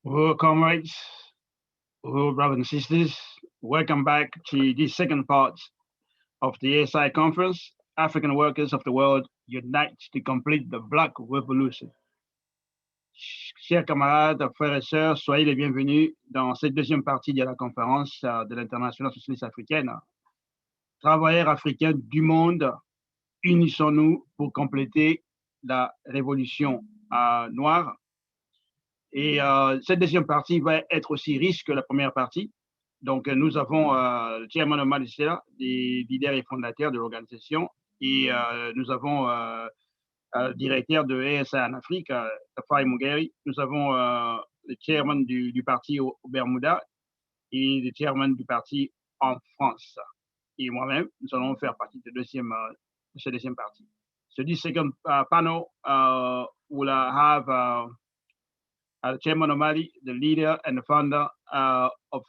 Hello, comrades, hello, brothers and sisters. Welcome back to this second part of the ASI Conference. African workers of the world unite to complete the Black Revolution. Chers camarades, frères et sœurs, soyez les bienvenus dans cette deuxième partie de la conférence de l'Internationale socialiste africaine. Travailleurs africains du monde, unissons-nous pour compléter la révolution noire. Et cette deuxième partie va être aussi riche que la première partie. Donc, nous avons le chairman Omali Yeshitela, des leaders et fondateurs de l'organisation, et nous avons le directeur de ASI en Afrique, Tafai Mugeri. Nous avons le chairman du parti au Bermuda et le chairman du parti en France. Et moi-même, nous allons faire partie de cette deuxième partie. So this second panel will have the chairman Omali, the leader and the founder of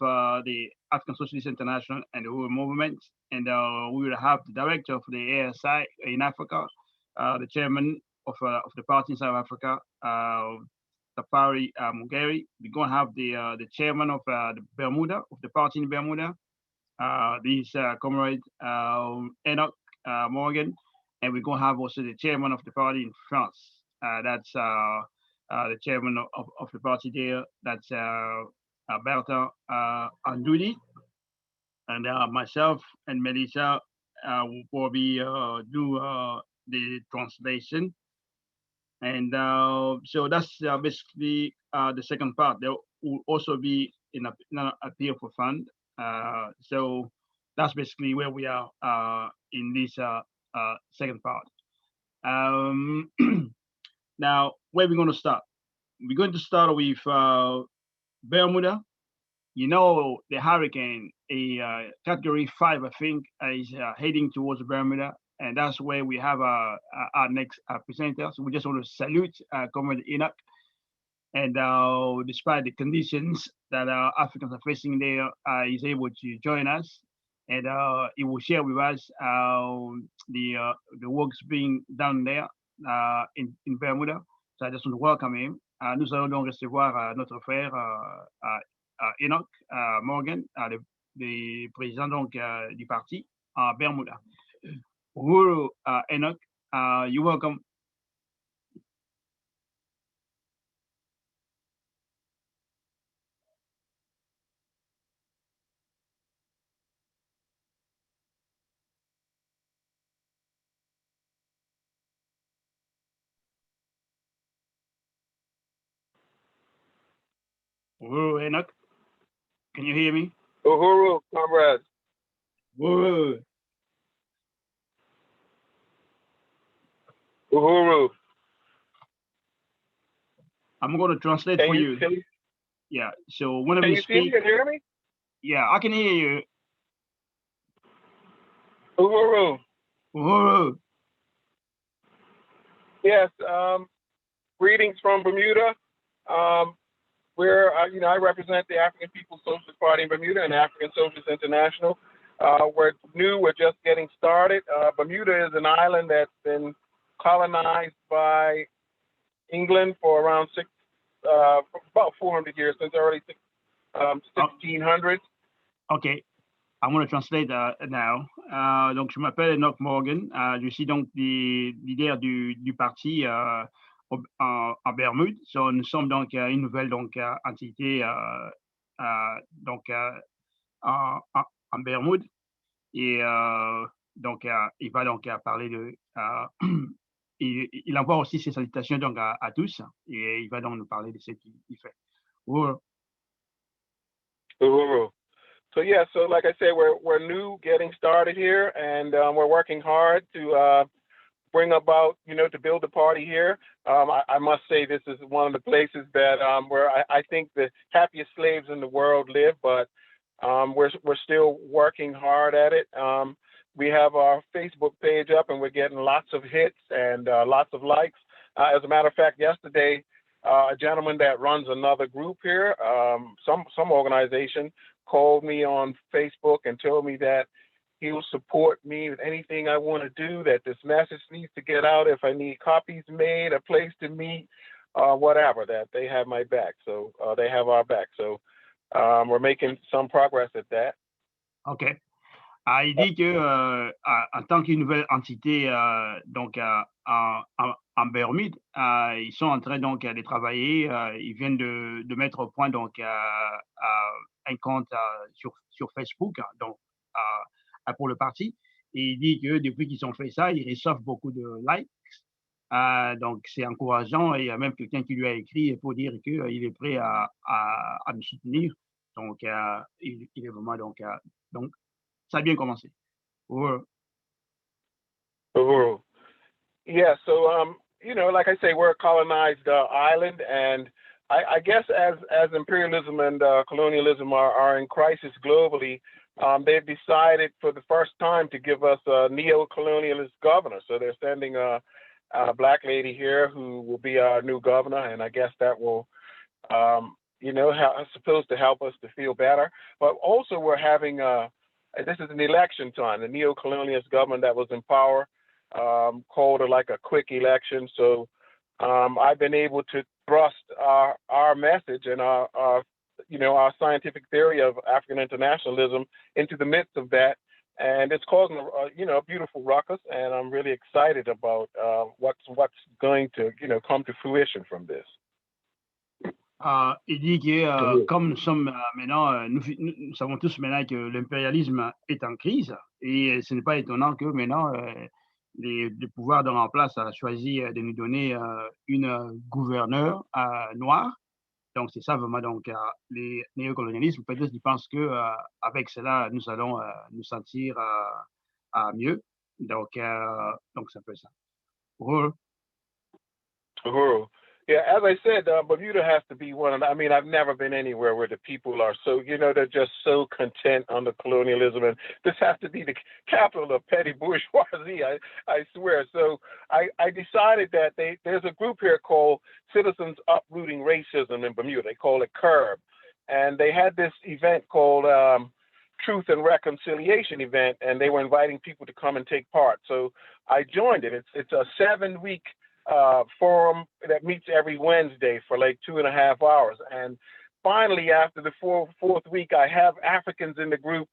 the African Socialist International and the Rural Movement. And we will have the director of the ASI in Africa, the chairman of the party in South Africa, Tafari Mugeri. We're going to have the chairman of the Bermuda, of the party in Bermuda, this comrade Enoch Morgan. And we're going to have also the chairman of the party in France. That's the chairman of the party there, that's Bertrand Andoudi. And myself and Melissa will probably do the translation. And so that's basically the second part. There will also be an appeal for fund. So that's basically where we are in this second part. Now, where are we going to start? We're going to start with Bermuda. You know, the hurricane, a category 5, I think, is heading towards Bermuda. And that's where we have our next presenter. So we just want to salute Comrade Enoch. And despite the conditions that Africans are facing there, he's able to join us. And he will share with us the works being done there in Bermuda. So I just want to welcome him. Nous allons donc recevoir notre frère Enoch Morgan, le président donc du parti à Bermuda. Uhuru Enoch, you're welcome. Uhuru Enoch, can you hear me? Uhuru, comrades. Uhuru. Uhuru. I'm going to translate for you. Yeah, so whenever you speak. Can you hear me? Yeah, I can hear you. Uhuru. Uhuru. Yes, greetings from Bermuda. We're, I represent the African People's Socialist Party in Bermuda and the African Socialist International. We're new, we're just getting started. Bermuda is an island that's been colonized by England for around about 400 years, since the early 1600s. Okay, I'm going to translate now. Donc, je m'appelle Enoch Morgan. Je suis donc leader du parti en Bermude. So, nous sommes donc une nouvelle entité en Bermude. Et donc, il va donc parler de... il envoie aussi ses salutations donc à tous. Et il va donc nous parler de ce qu'il fait. Uhuru. So yeah, so like I said, we're new, getting started here, and we're working hard to bring about, to build the party here. I must say this is one of the places that where I think the happiest slaves in the world live, but we're still working hard at it. We have our Facebook page up, and we're getting lots of hits and lots of likes. As a matter of fact, yesterday, a gentleman that runs another group here, some organization, called me on Facebook and told me that he will support me with anything I want to do, that this message needs to get out. If I need copies made, a place to meet, whatever, that they have my back. So they have our back. So we're making some progress at that. OK. Il dit que en tant qu'une nouvelle entité donc en Bermude, ils sont en train donc de travailler. Ils viennent de mettre au point donc un compte sur Facebook donc pour le parti. Et il dit que depuis qu'ils ont fait ça, ils reçoivent beaucoup de likes. Donc c'est encourageant et il y a même quelqu'un qui lui a écrit pour dire qu'il est prêt à nous soutenir. Donc il est vraiment donc ça a bien commencé. Ouais. Yeah, so you know, like I say, we're a colonized island, and I guess as imperialism and colonialism are in crisis globally, they've decided for the first time to give us a neo-colonialist governor. So they're sending a black lady here who will be our new governor, and I guess that will, you know, supposed to help us to feel better. But also we're having this is an election time. The neo-colonialist government that was in power called like a quick election. So I've been able to thrust our message and our you know, our scientific theory of African internationalism into the midst of that. And it's causing you know, a beautiful ruckus, and I'm really excited about what's going to, you know, come to fruition from this. Il dit que comme nous sommes maintenant, nous savons tous maintenant que l'impérialisme est en crise et ce n'est pas étonnant que maintenant le pouvoir de en place a choisi de nous donner une gouverneure noire. Donc c'est ça vraiment donc les néocolonialistes peut-être ils pensent que avec cela nous allons nous sentir mieux. Donc c'est un peu ça. Uhuru. Yeah, as I said, Bermuda has to be one of I mean, I've never been anywhere where the people are so, you know, they're just so content under colonialism. And this has to be the capital of petty bourgeoisie, I swear. So I decided that there's a group here called Citizens Uprooting Racism in Bermuda. They call it CURB. And they had this event called Truth and Reconciliation event, and they were inviting people to come and take part. So I joined it. It's a 7-week forum that meets every Wednesday for like 2.5 hours. And finally, after the fourth week, I have Africans in the group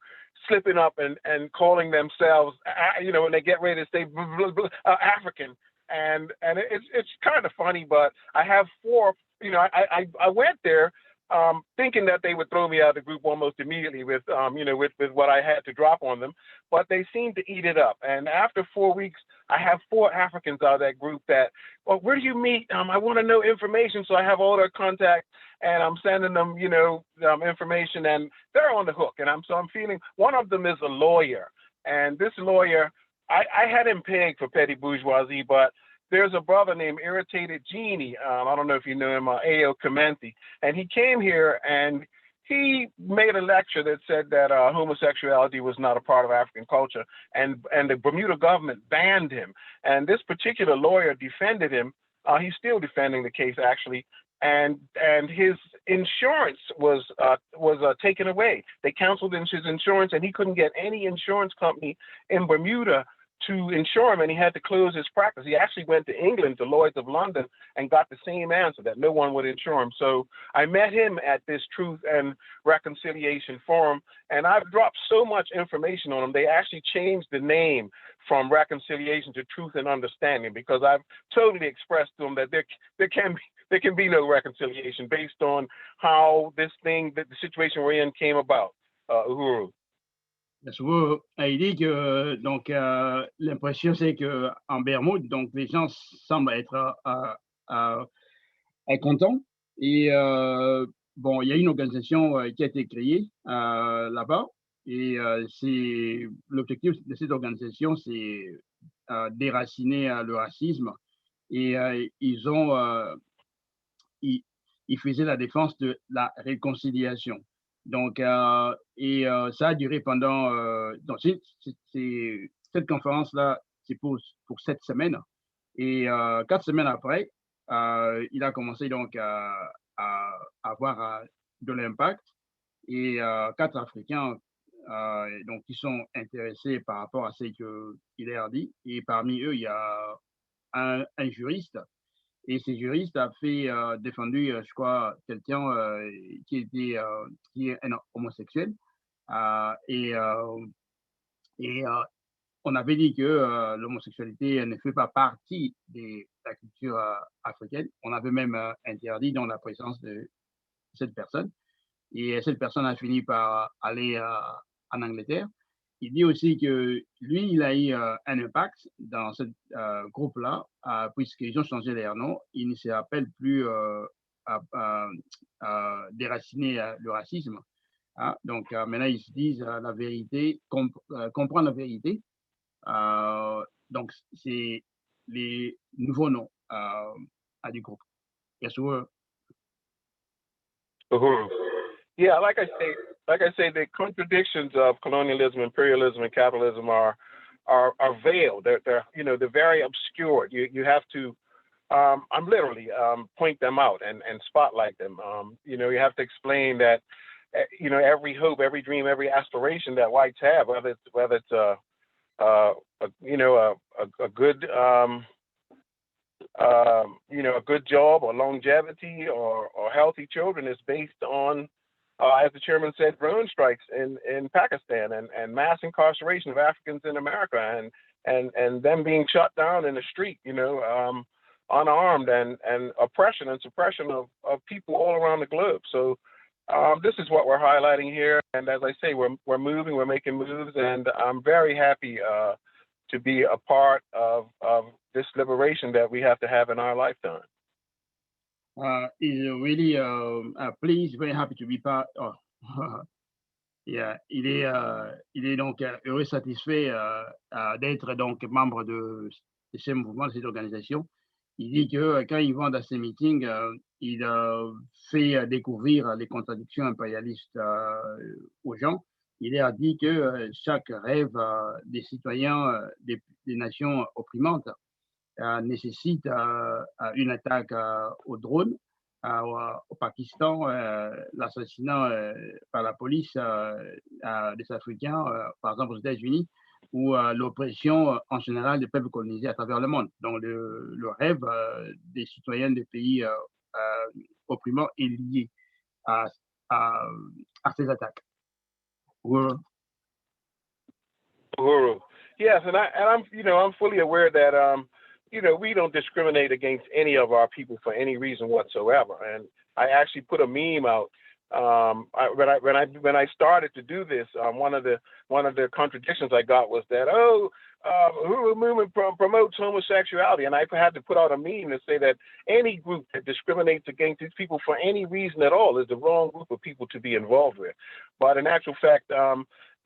slipping up and calling themselves, you know, when they get ready to say African. And it's kind of funny, but I have 4, you know, I went there thinking that they would throw me out of the group almost immediately with, you know, with what I had to drop on them, but they seemed to eat it up. And after 4 weeks, I have 4 Africans out of that group that, well, where do you meet? I want to know information, so I have all their contacts, and I'm sending them, you know, information, and they're on the hook. And I'm feeling one of them is a lawyer, and this lawyer, I had him pegged for petty bourgeoisie, but there's a brother named Irritated Genie. I don't know if you know him, A.O. Commenti. And he came here and he made a lecture that said that homosexuality was not a part of African culture. And the Bermuda government banned him. And this particular lawyer defended him. He's still defending the case, actually. And his insurance was taken away. They canceled his insurance, and he couldn't get any insurance company in Bermuda to insure him, and he had to close his practice. He actually went to England, to Lloyd's of London, and got the same answer, that no one would insure him. So I met him at this Truth and Reconciliation Forum, and I've dropped so much information on him. They actually changed the name from Reconciliation to Truth and Understanding, because I've totally expressed to them that there can be no reconciliation based on how the situation we're in came about. Uhuru. Souvent, il dit que donc l'impression c'est que en Bermude, donc les gens semblent être contents et bon, il y a une organisation qui a été créée là-bas et c'est l'objectif de cette organisation, c'est déraciner le racisme et ils faisaient la défense de la réconciliation. Donc, ça a duré pendant. Donc, cette conférence-là, c'est pour 7 semaines. Et 4 semaines après, il a commencé donc à avoir de l'impact. Et 4 Africains donc, qui sont intéressés par rapport à ce qu'il a dit. Et parmi eux, il y a un juriste. Et ce juriste a fait défendu, je crois, quelqu'un qui est un homosexuel. Et on avait dit que l'homosexualité ne fait pas partie de la culture africaine. On avait même interdit dans la présence de cette personne. Et cette personne a fini par aller en Angleterre. Il dit aussi que lui, il a eu un impact dans ce groupe-là, puisqu'ils ont changé leur nom. Ils ne s'appellent plus déraciner le racisme. Hein? Donc maintenant, ils se disent la vérité, comprendre la vérité. Donc, c'est les nouveaux noms du groupe. Yes, sir. Yeah, like I say, the contradictions of colonialism, imperialism, and capitalism are veiled. They're very obscured. You have to I'm literally point them out and spotlight them. You have to explain that every hope, every dream, every aspiration that whites have, whether it's a good a good job or longevity or healthy children is based on, as the chairman said, drone strikes in Pakistan and mass incarceration of Africans in America and them being shut down in the street, unarmed and oppression and suppression of people all around the globe. So this is what we're highlighting here. And as I say, we're moving, we're making moves, and I'm very happy to be a part of this liberation that we have to have in our lifetime. He's really pleased, very happy to be part of. Yeah, il est donc heureux, satisfait d'être donc membre de ces mouvements, de cette organisation. Il dit que quand il va dans ces meetings, il fait découvrir les contradictions impérialistes aux gens. Il leur dit que chaque rêve des citoyens des nations opprimantes nécessite une attaque au drone. Au Pakistan, l'assassinat par la police des Africains, par exemple aux États-Unis, ou l'oppression en général des peuples colonisés à travers le monde. Donc le rêve des citoyens des pays opprimants est lié à ces attaques. Uhuru. Yes, and I'm fully aware that we don't discriminate against any of our people for any reason whatsoever. And I actually put a meme out when I started to do this. One of the contradictions I got was that Uhuru movement promotes homosexuality, and I had to put out a meme to say that any group that discriminates against these people for any reason at all is the wrong group of people to be involved with. But in actual fact,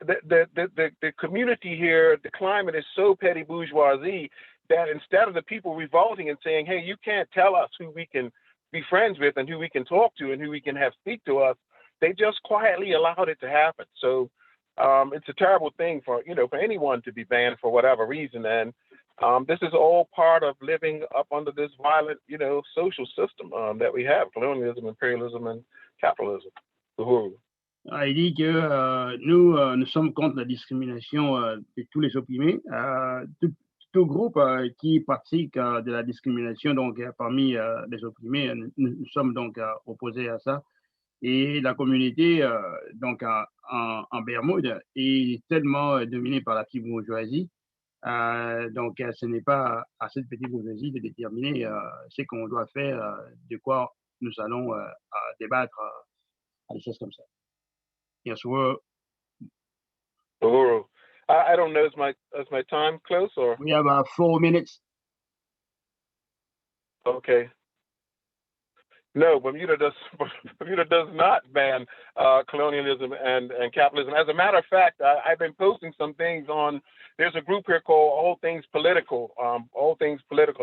the community here, the climate is so petty bourgeoisie that instead of the people revolting and saying, hey, you can't tell us who we can be friends with and who we can talk to and who we can have speak to us, they just quietly allowed it to happen. So it's a terrible thing for anyone to be banned for whatever reason. And this is all part of living up under this violent, social system that we have, colonialism, imperialism, and capitalism. Il dit que nous sommes contre la discrimination de tous les opprimés. Tout groupe qui pratique de la discrimination donc parmi les opprimés, nous sommes donc opposés à ça. Et la communauté donc en Bermude est tellement dominée par la petite bourgeoisie. Donc ce n'est pas à cette petite bourgeoisie de déterminer ce qu'on doit faire, de quoi nous allons débattre, des choses comme ça. Yes, Uhuru. I don't know, is my time close or? We have 4 minutes. Okay. No, Bermuda does not ban colonialism and capitalism. As a matter of fact, I've been posting some things on. There's a group here called All Things Political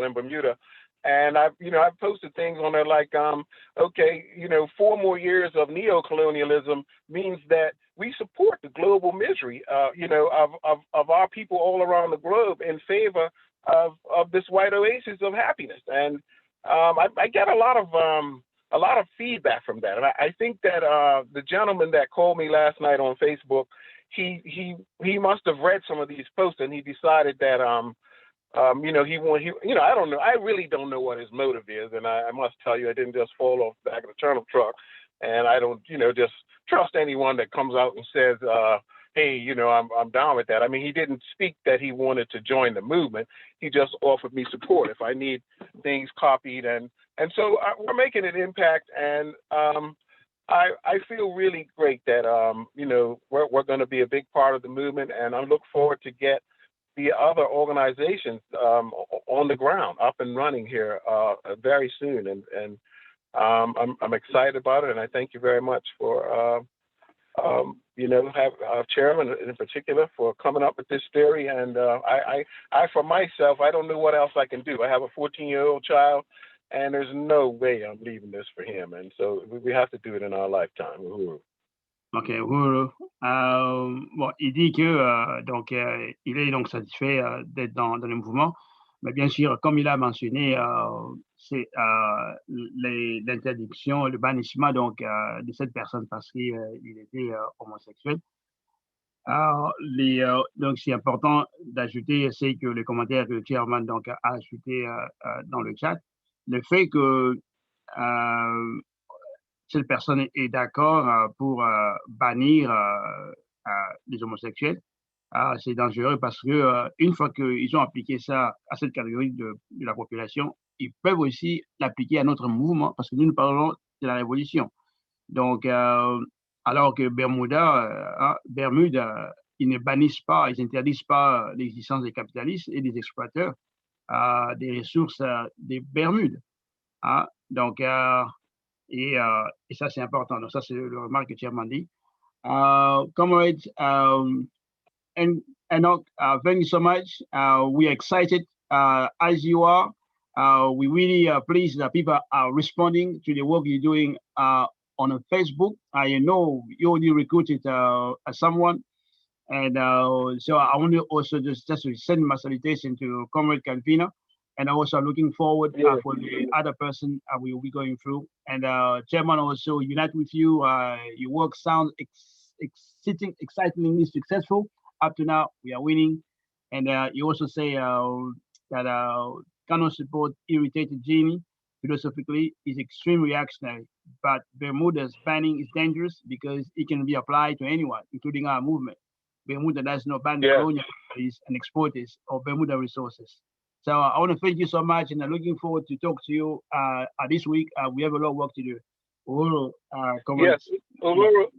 in Bermuda, and I've posted things on there like, 4 more years of neo-colonialism means that we support the global misery, of our people all around the globe in favor of this white oasis of happiness. And I get a lot of feedback from that. And I think that the gentleman that called me last night on Facebook, he must have read some of these posts and he decided that I don't know. I really don't know what his motive is, and I must tell you, I didn't just fall off the back of the turnip truck, and I don't, just trust anyone that comes out and says, "Hey, I'm down with that." I mean, he didn't speak that he wanted to join the movement. He just offered me support if I need things copied, and so we're making an impact, and I feel really great that we're going to be a big part of the movement, and I look forward to get the other organizations on the ground, up and running here very soon, and I'm excited about it, and I thank you very much for have Chairman in particular for coming up with this theory, and I for myself, I don't know what else I can do. I have a 14-year-old child, and there's no way I'm leaving this for him, and so we have to do it in our lifetime. Uhuru. Ok, Uhuru. Bon, il dit que il est donc satisfait d'être dans le mouvement, mais bien sûr, comme il a mentionné, c'est l'interdiction, le bannissement de cette personne parce qu'il était homosexuel. Donc, c'est important d'ajouter, c'est que le commentaire que le chairman a ajouté dans le chat, le fait que cette personne est d'accord pour bannir les homosexuels, c'est dangereux parce que une fois qu'ils ont appliqué ça à cette catégorie de la population, ils peuvent aussi l'appliquer à notre mouvement parce que nous parlons de la révolution. Donc, alors que Bermude, ils ne bannissent pas, ils n'interdisent pas l'existence des capitalistes et des exploiteurs des ressources des Bermudes. Donc, et ça, c'est important. Donc, ça, c'est le remarque que tu as dit. Comrades, and thank you so much. We are excited as you are. We really pleased that people are responding to the work you're doing on Facebook. I know you already recruited someone. And so I want to also just send my salutation to Comrade Campina. And also looking forward for the other person we will be going through. And Chairman also unite with you. Your work sounds excitingly successful. Up to now, we are winning. And you also say that cannot support irritated genie philosophically is extremely reactionary. But Bermuda's banning is dangerous because it can be applied to anyone, including our movement. Bermuda does not ban colonial companies and exporters of Bermuda resources. So I want to thank you so much, and I'm looking forward to talk to you this week. We have a lot of work to do. Uhuru, yes, Uhuru,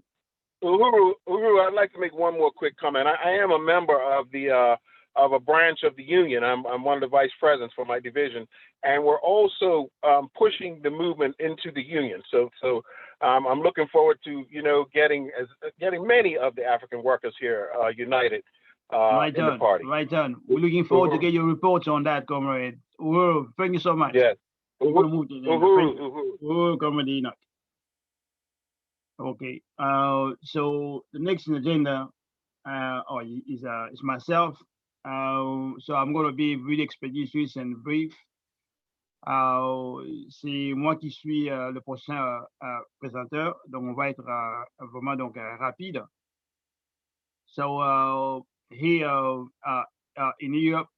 I'd like to make one more quick comment. I am a member of of a branch of the union. I'm one of the vice presidents for my division, and we're also pushing the movement into the union. So I'm looking forward to getting many of the African workers here united. Right in the party. Right on. We're looking forward to get your reports on that, comrade. Uhuru, thank you so much. Yes. Uhuru, comrade Enoch. Okay. So the next agenda is myself. So I'm going to be really expeditious and brief. C'est moi qui suis le prochain présentateur, donc on va être vraiment rapide. So here in Europe,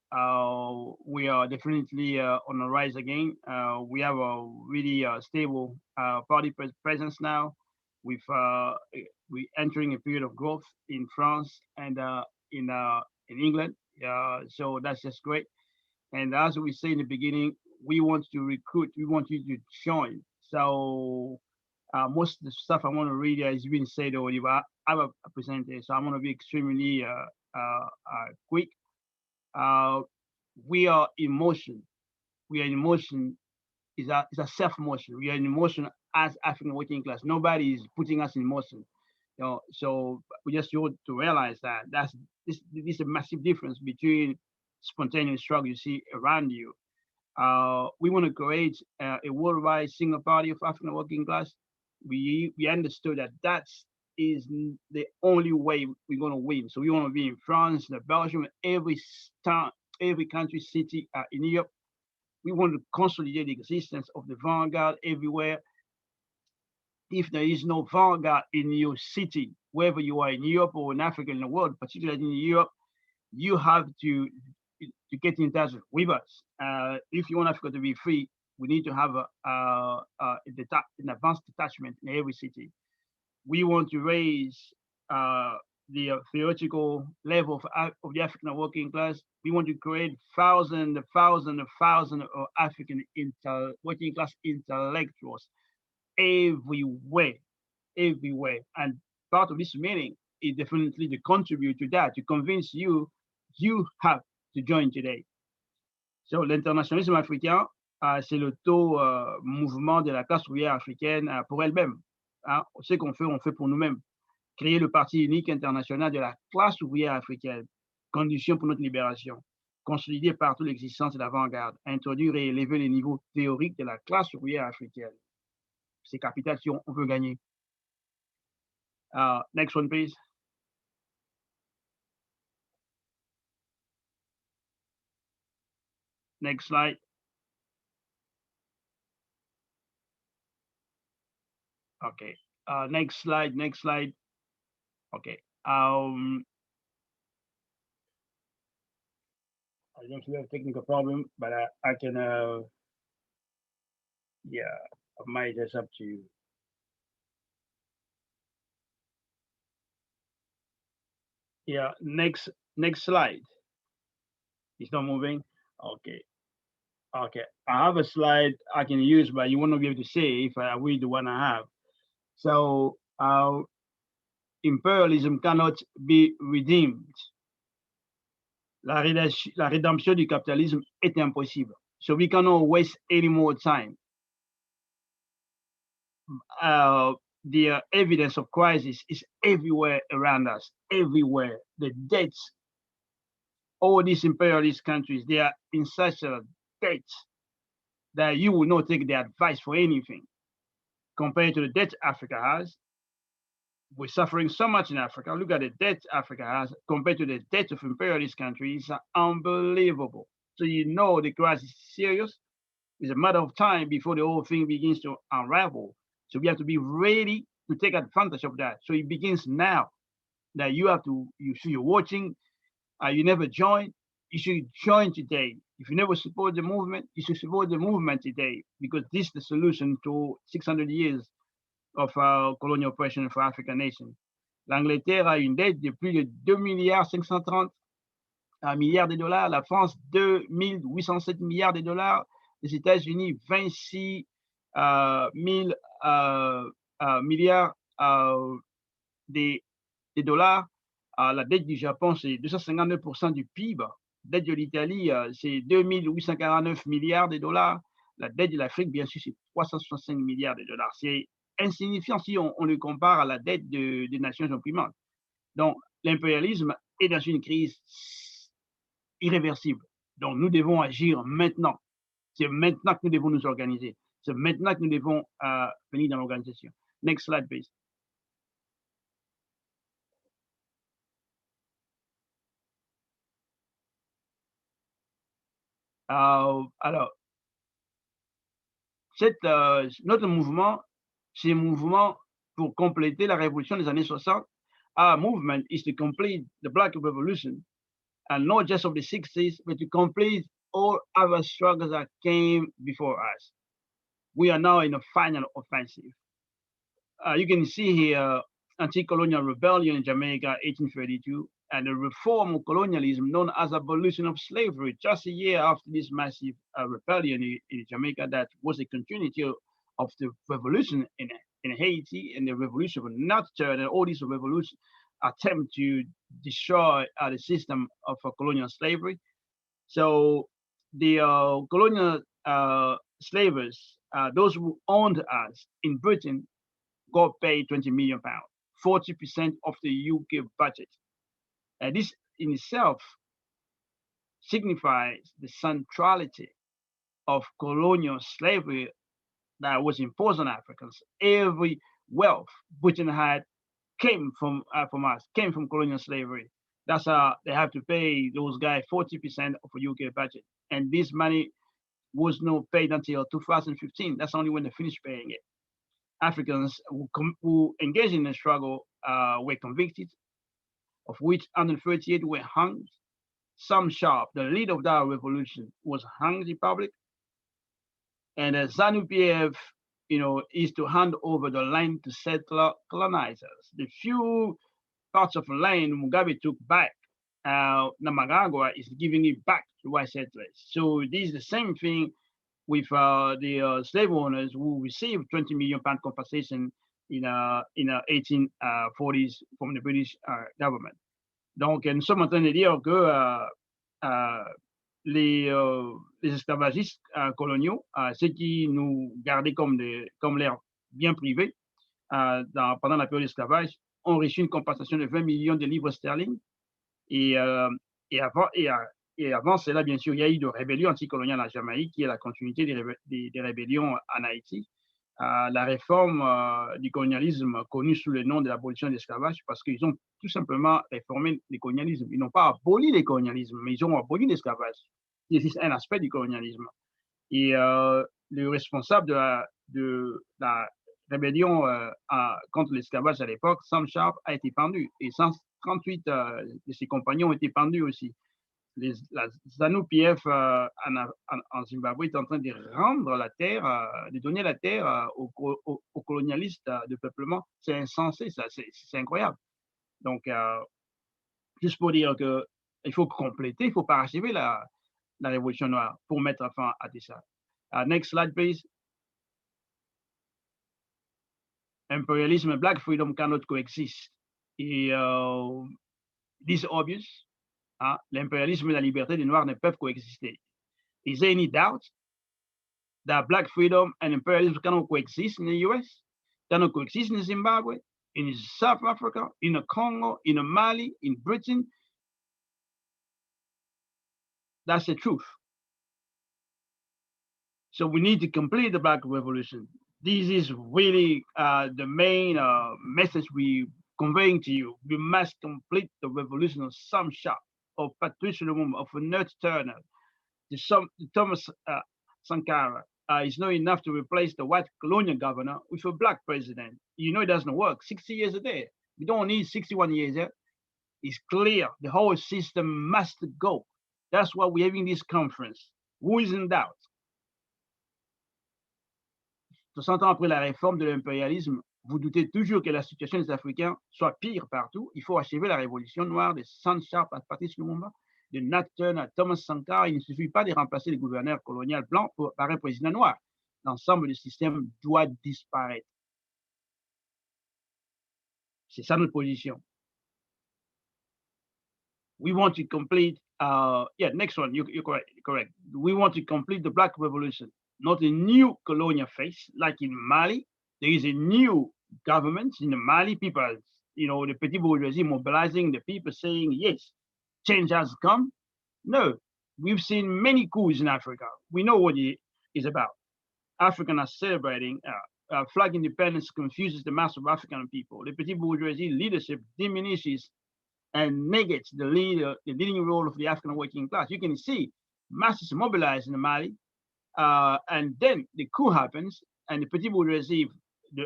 we are definitely on the rise again. We have a really stable party presence now. We're entering a period of growth in France and in England. So that's just great. And as we say in the beginning, we want to recruit. We want you to join. So most of the stuff I want to read has been said already, but I have a presenter, so I'm going to be extremely quick. We are in motion. We are in motion. It's a self-motion. We are in motion as African working class. Nobody is putting us in motion. So we just want to realize that this is a massive difference between spontaneous struggle you see around you. We want to create a worldwide single party of African working class. We understood that is the only way we're going to win. So we want to be in France, Belgium, every country, city in Europe. We want to consolidate the existence of the vanguard everywhere. If there is no vanguard in your city, wherever you are in Europe or in Africa, in the world, particularly in Europe, you have to to get in touch with us. If you want Africa to be free, we need to have an advanced detachment in every city. We want to raise the theoretical level of the African working class. We want to create thousands of African working class intellectuals everywhere, everywhere. And part of this meeting is definitely to contribute to that, to convince you, you have to join today. So, l'internationalisme africain, c'est le taux mouvement de la classe ouvrière africaine pour elle-même. Hein. Ce qu'on fait, on fait pour nous-mêmes. Créer le parti unique international de la classe ouvrière africaine, condition pour notre libération. Consolider partout l'existence de l'avant-garde. Introduire et élever les niveaux théoriques de la classe ouvrière africaine. C'est capital si on veut gagner. Next one, please. Next slide. Okay. Next slide. Next slide. Okay. I don't see a technical problem, but I can. Yeah, I might just up to you. Yeah. Next slide. It's not moving. Okay. Okay. I have a slide I can use, but you won't be able to see if I read the one I have. So imperialism cannot be redeemed. La rédemption du capitalisme est impossible. So we cannot waste any more time. The evidence of crisis is everywhere around us, everywhere. The debts, all these imperialist countries, they are in such a debt that you will not take their advice for anything. Compared to the debt Africa has, we're suffering so much in Africa. Look at the debt Africa has compared to the debt of imperialist countries. It's unbelievable. So you know the crisis is serious. It's a matter of time before the whole thing begins to unravel. So we have to be ready to take advantage of that. So it begins now that you have to, you're watching, you never joined, you should join today. If you never support the movement, you should support the movement today because this is the solution to 600 years of colonial oppression for African nations. L'Angleterre a une dette de plus de 2 milliards 530 milliards de dollars, la France 2 807 milliards de dollars, les États-Unis 26 000 milliards de dollars, la dette du Japon c'est 259% du PIB, la dette de l'Italie c'est 2 849 milliards de dollars, la dette de l'Afrique bien sûr c'est 365 milliards de dollars. C'est insignifiant si on le compare à la dette des nations opprimantes. Donc, l'impérialisme est dans une crise irréversible. Donc, nous devons agir maintenant. C'est maintenant que nous devons nous organiser. C'est maintenant que nous devons venir dans l'organisation. Next slide, please. Alors, notre mouvement, c'est un mouvement pour compléter la révolution des années 60. Our movement is to complete the Black Revolution, and not just of the 60s, but to complete all other struggles that came before us. We are now in a final offensive. You can see here anti-colonial rebellion in Jamaica, 1832, and the reform of colonialism known as abolition of slavery, just a year after this massive rebellion in Jamaica that was a continuity of the revolution in Haiti and the revolution of Nocturne and all these revolutions attempt to destroy the system of colonial slavery. So the colonial slavers, those who owned us in Britain, got paid 20 million pounds, 40% of the UK budget. And this in itself signifies the centrality of colonial slavery that was imposed on Africans. Every wealth Britain had came from us, came from colonial slavery. That's how they have to pay those guys 40% of a UK budget. And this money was not paid until 2015. That's only when they finished paying it. Africans who engaged in the struggle were convicted, of which 138 were hanged. Sam Sharp, the leader of that revolution, was hanged in public, and the ZANU-PF, is to hand over the land to settler colonizers. The few parts of land Mugabe took back, Namagagwa is giving it back to white settlers. So this is the same thing with the slave owners who received 20 million pound compensation in 1840s from the British government. Donc, nous sommes en train de dire que les esclavagistes coloniaux, ceux qui nous gardaient comme l'air bien privé pendant la période d'esclavage, ont reçu une compensation de 20 millions de livres sterling. Et avant cela, bien sûr, il y a eu de rébellions anticoloniales en Jamaïque, qui est la continuité des rébellions en Haïti. La réforme du colonialisme connue sous le nom de l'abolition de l'esclavage, parce qu'ils ont tout simplement réformé le colonialisme. Ils n'ont pas aboli le colonialisme, mais ils ont aboli l'esclavage. Il existe un aspect du colonialisme. Et le responsable de la rébellion contre l'esclavage à l'époque, Sam Sharp, a été pendu. Et 138 de ses compagnons ont été pendus aussi. La ZANU-PF en Zimbabwe est en train de rendre la terre, de donner la terre aux colonialistes de peuplement. C'est insensé, ça, c'est incroyable. Donc, juste pour dire qu'il faut compléter, il ne faut pas achever la révolution noire pour mettre fin à tout ça. Next slide, please. Imperialism and black freedom cannot coexist. Et this is obvious. L'impérialisme et la liberté des Noirs ne peuvent coexister. Is there any doubt that black freedom and imperialism cannot coexist in the US, cannot coexist in Zimbabwe, in South Africa, in the Congo, in Mali, in Britain? That's the truth. So we need to complete the Black Revolution. This is really the main message we conveying to you. We must complete the revolution of Sam Sharp, of Patrice Lumumba, of Nat Turner, Thomas Sankara. It's not enough to replace the white colonial governor with a black president. You know it doesn't work. 60 years a day. We don't need 61 years. It's clear. The whole system must go. That's why we're having this conference. Who is in doubt? 60 ans après la réforme de l'impérialisme, vous doutez toujours que la situation des Africains soit pire partout. Il faut achever la révolution noire de Sam Sharp à Patrice Lumumba, de Nat Turner à Thomas Sankara. Il ne suffit pas de remplacer le gouverneur colonial blanc par un président noir. L'ensemble du système doit disparaître. C'est ça notre position. We want to complete, next one, you're correct. We want to complete the Black Revolution, not a new colonial phase like in Mali. There is a new government in Mali. People, the petit bourgeoisie mobilizing the people saying, yes, change has come. No, we've seen many coups in Africa. We know what it is about. Africans are celebrating. Flag independence confuses the mass of African people. The petit bourgeoisie leadership diminishes and negates the leading role of the African working class. You can see masses mobilized in Mali, and then the coup happens, and the petit bourgeoisie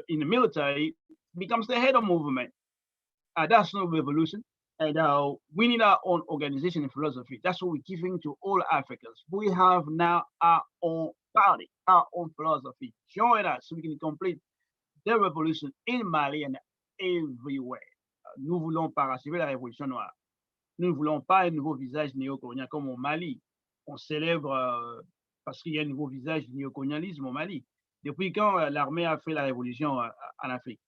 in the military becomes the head of movement. That's no revolution. And we need our own organization and philosophy. That's what we're giving to all Africans. We have now our own party, our own philosophy. Join us so we can complete the revolution in Mali and everywhere. Nous voulons parachever la révolution noire. Nous ne voulons pas un nouveau visage néocolonial comme au Mali. On célèbre parce qu'il y a un nouveau visage du néocolonialisme au Mali. Depuis quand l'armée a fait la révolution en Afrique?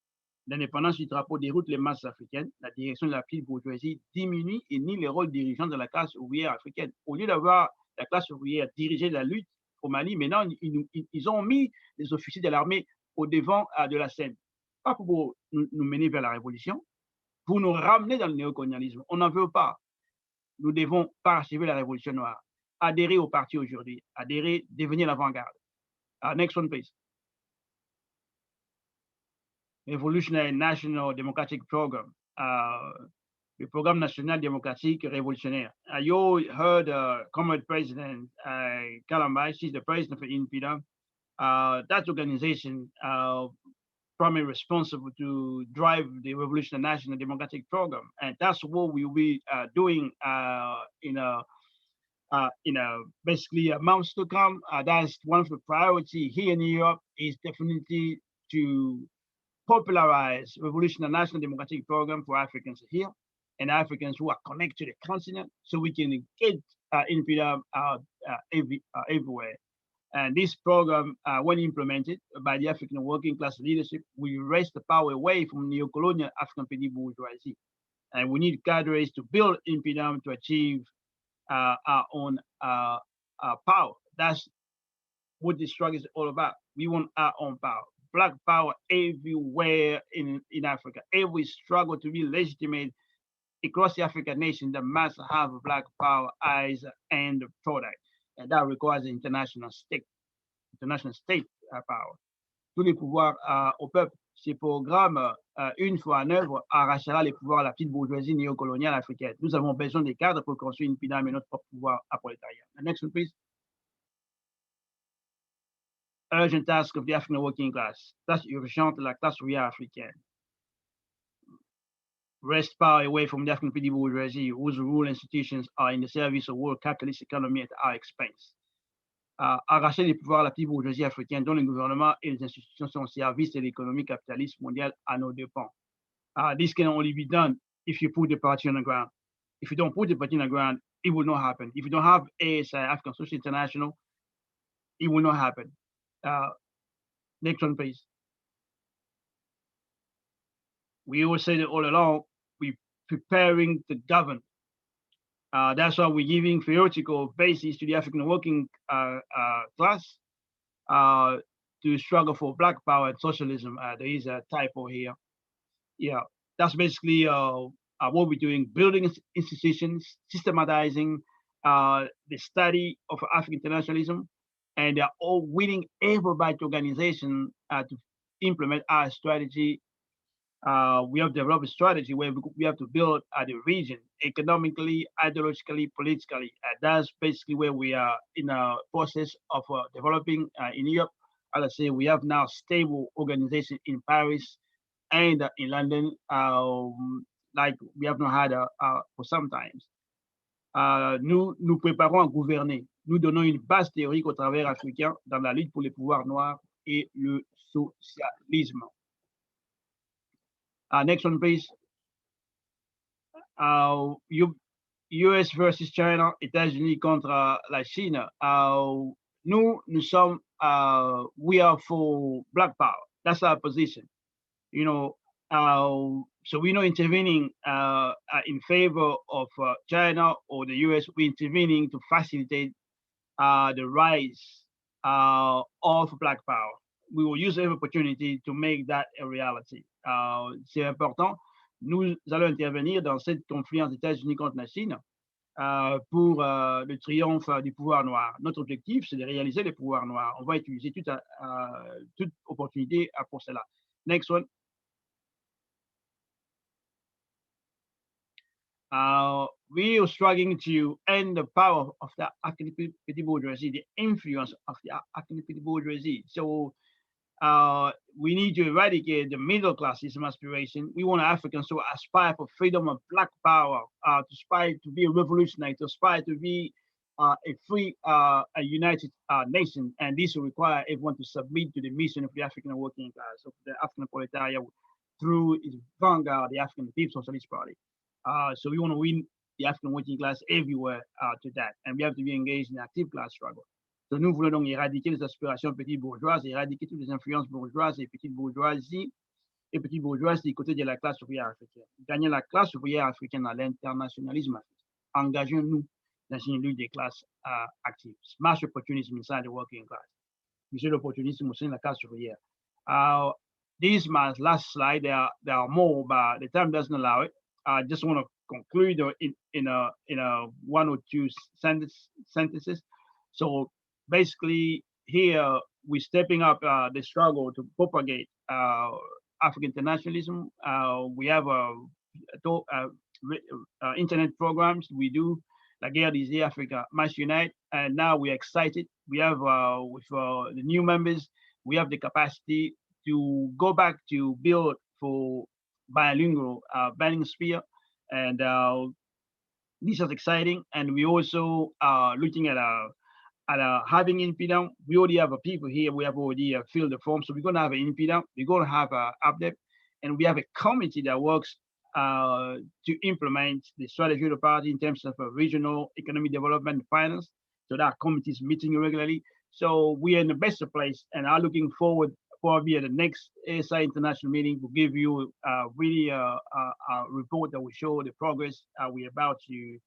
L'indépendance du drapeau déroute les masses africaines. La direction de la petite bourgeoisie diminue et nie les rôles dirigeants de la classe ouvrière africaine. Au lieu d'avoir la classe ouvrière diriger la lutte au Mali, maintenant, ils ont mis les officiers de l'armée au devant de la scène. Pas pour nous mener vers la révolution, pour nous ramener dans le néocolonialisme. On n'en veut pas. Nous devons parachever la révolution noire. Adhérer au parti aujourd'hui. Adhérer, devenir l'avant-garde. Next one, please. Revolutionary National Democratic Program. Le programme national démocratique révolutionnaire. You heard Comrade President Kalambai, she's the president for INPIDA. That organization primarily responsible to drive the Revolutionary National Democratic Program. And that's what we'll be doing in basically months to come. That's one of the priority here in Europe is definitely to popularize Revolutionary National Democratic Program for Africans here and Africans who are connected to the continent so we can get NPW everywhere. And this program, when implemented by the African working class leadership, will wrest the power away from neo-colonial African petty bourgeoisie. And we need cadres to build NPW to achieve our own power. That's what this struggle is all about. We want our own power. Black power everywhere in Africa. Every struggle to be legitimate across the African nation that must have black power as end product. And that requires international state power. Tous les pouvoirs au peuple. Ces programmes, une fois en œuvre, arrachera les pouvoirs à la petite bourgeoisie néocoloniale africaine. Nous avons besoin des cadres pour construire une PIDAM et notre propre pouvoir à prolétariat. The next one, please. Urgent task of the African working class. Tâche urgente de la classe ouvrière africaine. Wrest power away from the African petty bourgeoisie, whose rule institutions are in the service of world capitalist economy at our expense. Arracher les pouvoirs à la petite bourgeoisie africaine dont le gouvernement et les institutions sont au service de l'économie capitaliste mondiale à nos dépens. This can only be done if you put the party on the ground. If you don't put the party on the ground, it will not happen. If you don't have ASI, African Socialist International, it will not happen. Next one, please. We always say that all along, we're preparing to govern. That's why we're giving theoretical basis to the African working class to struggle for black power and socialism. There is a typo here. Yeah, that's basically what we're doing, building institutions, systematizing the study of African internationalism, and they're all winning everybody organization to implement our strategy. We have developed a strategy where we have to build the region economically, ideologically, politically. That's basically where we are in a process of developing in Europe. As I say, we have now stable organization in Paris and in London, like we have not had for some times. Nous préparons à gouverner. Nous donnons une base théorique au travers africain dans la lutte pour les pouvoirs noirs et le socialisme. Next one, please. US versus China, États-Unis contre la Chine. Nous sommes, we are for black power. That's our position. You know, so we're not intervening in favor of China or the US. We're intervening to facilitate the rise of black power. We will use every opportunity to make that a reality. C'est important. Nous allons intervenir dans cette conflit entre États-Unis contre la Chine pour le triomphe du pouvoir noir. Notre objectif, c'est de réaliser le pouvoir noir. On va utiliser toute opportunité pour cela. Next one. We are struggling to end the power of the African petty bourgeoisie, the influence of the African petty bourgeoisie. So we need to eradicate the middle classism aspiration. We want Africans to aspire for freedom of black power, to aspire to be a revolutionary, to aspire to be a free, a united nation. And this will require everyone to submit to the mission of the African working class, of the African proletariat, through its vanguard, the African People's Socialist Party. So we want to win the African working class everywhere to that. And we have to be engaged in active class struggle. So nous voulons donc éradiquer les aspirations petites bourgeoises, éradiquer toutes les influences bourgeoises et petites bourgeoises du côté de la classe ouvrière africaine. Gagner la classe ouvrière africaine à l'internationalisme africain. Engageons-nous dans une lutte des classes actives. Smash opportunism inside the working class. Monsieur l'opportunisme au sein de la classe ouvrière. This is my last slide. There are more, but the time doesn't allow it. I just want to conclude in a one or two sentences. So basically, here we're stepping up the struggle to propagate African internationalism. We have internet programs. We do La Guerre des Africa Must Unite, and now we're excited. We have with the new members, we have the capacity to go back to build for bilingual sphere, and this is exciting, and we also are looking at having NPDAM. We already have people here. We have already filled the form, so we're going to have an NPDAM. We're going to have a update, and we have a committee that works to implement the strategy of the party in terms of regional economic development and finance. So that committee is meeting regularly. So we are in the best place, and are looking forward probably at the next ASI International meeting. We'll give you really a report that will show the progress we're about to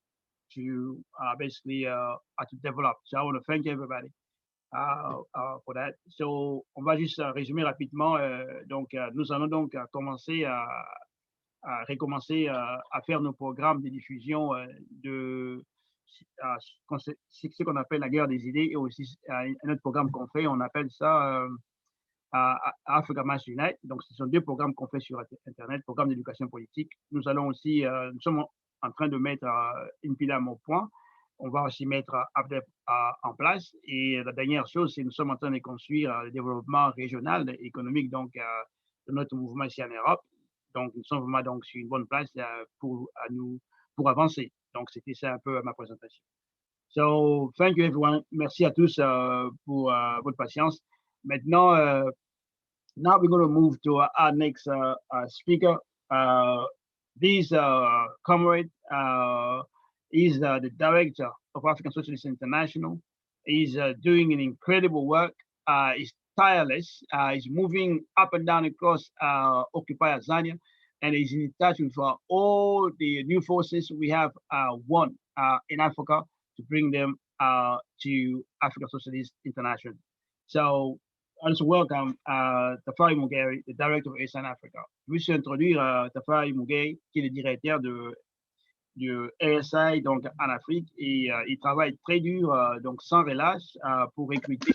basically to develop. So I want to thank everybody for that. So on va juste résumer rapidement. Donc nous allons donc commencer à recommencer à faire nos programmes de diffusion de ce qu'on appelle la guerre des idées, et aussi un autre programme qu'on fait, on appelle ça Africa Mass Unite. Donc ce sont deux programmes qu'on fait sur Internet, programme d'éducation politique. Nous allons aussi, nous sommes en train de mettre une PILAM au point. On va aussi mettre APDEP en place. Et la dernière chose, c'est que nous sommes en train de construire le développement régional et économique donc, de notre mouvement ici en Europe. Donc, nous sommes vraiment donc, sur une bonne place pour avancer. Donc, c'était ça un peu ma présentation. So, thank you everyone. Merci à tous pour votre patience. Maintenant, now we're going to move to our next speaker. This comrade is the director of African Socialist International. He's doing an incredible work. He's tireless. He's moving up and down across occupied Tanzania, and he's in touch with all the new forces we have won in Africa to bring them to African Socialist International. So, also welcome Tafari Mugeri, the director of ASI Africa. Je vais introduire Tafari Mugeri, qui est le directeur de ASI donc en Afrique, et il travaille très dur, donc sans relâche, pour recruter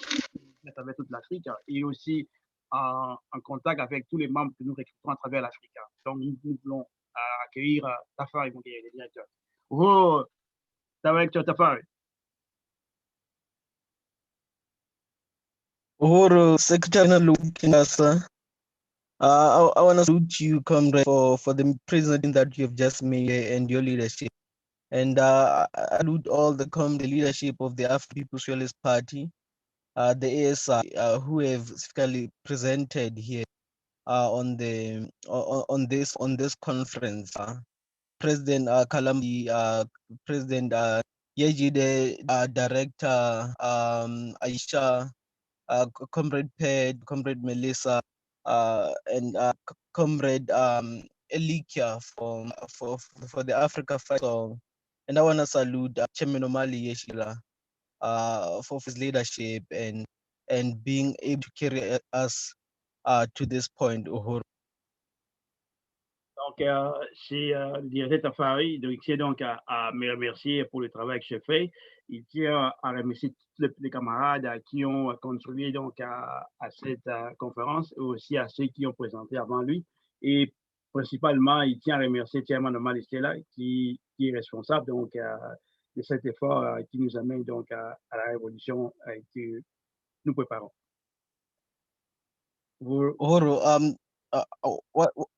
à travers toute l'Afrique, et aussi en contact avec tous les membres que nous recrutons à travers l'Afrique. Donc nous voulons accueillir Tafari Mugeri, le directeur. Oh, Director Tafari. Secretary Kinasa, I want to salute you, comrade, for the presentation that you have just made and your leadership. And I salute all the leadership of the African People's Socialist Party, the ASI, who have specifically presented here on this conference. President Kalambi, President Yejide, Director Aisha, Comrade Ped, Comrade Melissa, and Comrade Elikia for the Africa Fight song. And I want to salute Chairman Omali Yeshitela for his leadership and being able to carry us to this point. Donc, c'est le directeur Tafari, donc il tient donc à me remercier pour le travail que j'ai fait. Il tient à remercier tous les camarades qui ont contribué donc à cette conférence, et aussi à ceux qui ont présenté avant lui. Et principalement, il tient à remercier Chairman Omali Yeshitela qui est responsable donc de cet effort qui nous amène donc à la révolution que nous préparons.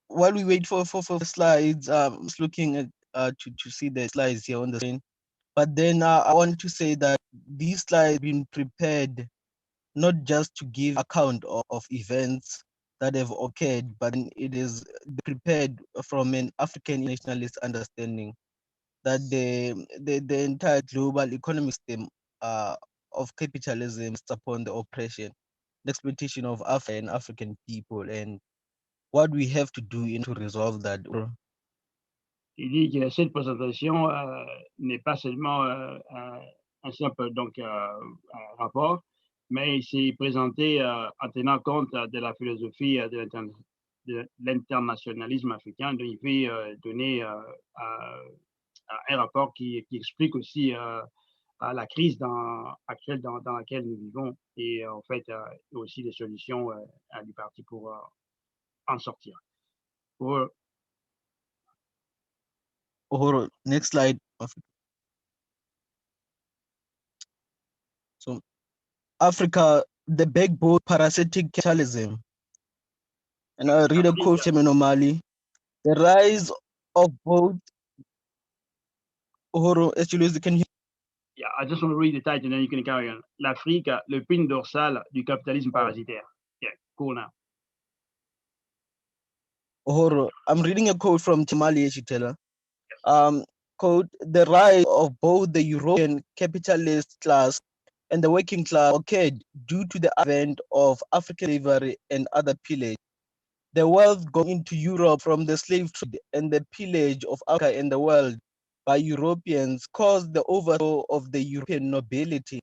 While we wait for the slides, I'm just looking at to see the slides here on the screen. But then I want to say that these slides have been prepared not just to give account of events that have occurred, but it is prepared from an African nationalist understanding that the entire global economic system of capitalism is upon the oppression, the exploitation of African people, and what we have to do to resolve that. Il dit que cette présentation n'est pas seulement un simple donc, rapport, mais c'est présenté en tenant compte de la philosophie de l'internationalisme africain. Donc, il fait donner un rapport qui explique aussi la crise actuelle dans laquelle nous vivons, et en fait aussi des solutions du parti pour en sortir. Next slide. So, Africa, the backbone parasitic capitalism. And I read a quote from Omali. The rise of both Uhuru, actually, can you? Yeah, I just want to read the title and then you can carry on. L'Afrique, le pin dorsal du capitalisme parasitaire. Yeah, cool now. Uhuru, I'm reading a quote from Omali Yeshitela. Quote, the rise of both the European capitalist class and the working class occurred due to the advent of African slavery and other pillage. The wealth going into Europe from the slave trade and the pillage of Africa and the world by Europeans caused the overthrow of the European nobility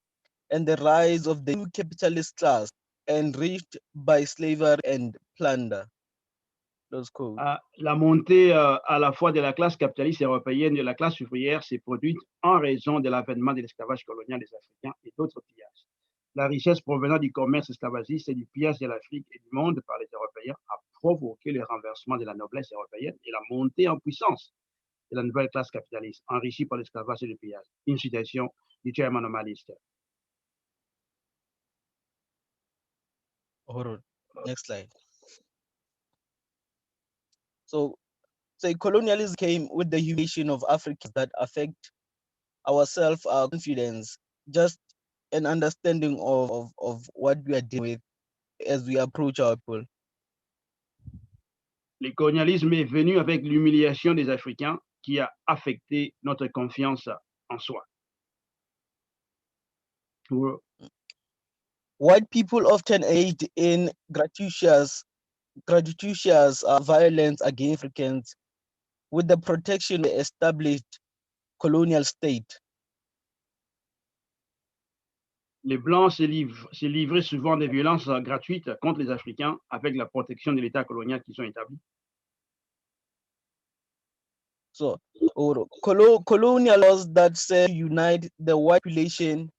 and the rise of the new capitalist class enriched by slavery and plunder. La montée à la fois de la classe capitaliste européenne et de la classe ouvrière s'est produite en raison de l'avènement de l'esclavage colonial des Africains et d'autres pillages. La richesse provenant du commerce esclavagiste et du pillage de l'Afrique et du monde par les Européens a provoqué le renversement de la noblesse européenne et la montée en puissance de la nouvelle classe capitaliste, enrichie par l'esclavage et le pillage. Une citation du chairman Omali Yeshitela. Next slide. So colonialism came with the humiliation of Africans that affect our self-confidence, just an understanding of what we are dealing with as we approach our people. Le colonialisme est venu avec l'humiliation des Africains qui a affecté notre confiance en soi. White people often aid in gratuitous violence against Africans with the protection of the established colonial state. Les Blancs se livraient souvent des violences gratuites contre les Africains avec la protection de l'État colonial qu'ils ont établi. So, colonial laws that said to unite the white population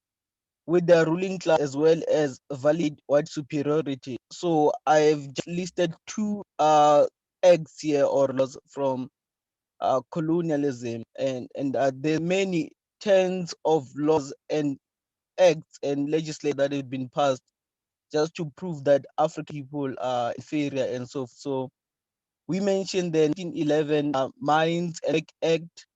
with the ruling class as well as valid white superiority. So I've just listed two acts here or laws from colonialism, and there are many tens of laws and acts and legislation that have been passed just to prove that African people are inferior and so. So we mentioned the 1911 Mines and Act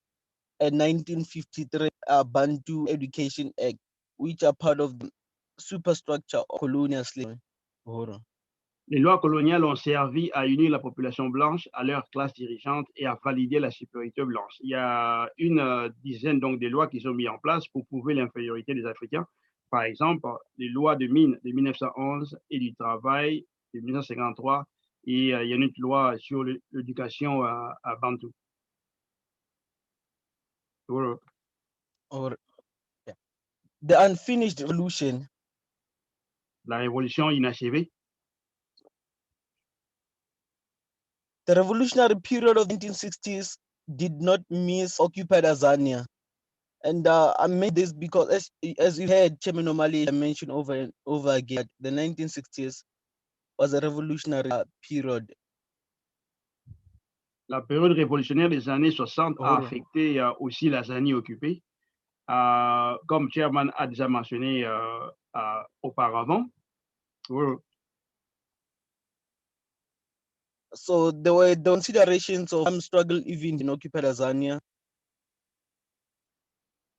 and 1953 Bantu Education Act, which are part of the superstructure of colonial slavery. Les lois coloniales ont servi à unir la population blanche à leur classe dirigeante et à valider la supériorité blanche. Il y a une dizaine donc de lois qui sont mises en place pour prouver l'infériorité des Africains. Par exemple, les lois de mines de 1911 et du travail de 1953. Et il y a une autre loi sur l'éducation à Bantu. The unfinished revolution. La révolution inachevée. The revolutionary period of the 1960s did not miss occupied Azania. And I made this because, as you heard Chairman Omali mention over and over again, the 1960s was a revolutionary period. La période révolutionnaire des années 60 a affecté aussi la Zanie occupée. Comme Chairman a déjà mentionné auparavant. So there were considerations of some struggle even in occupied Azania.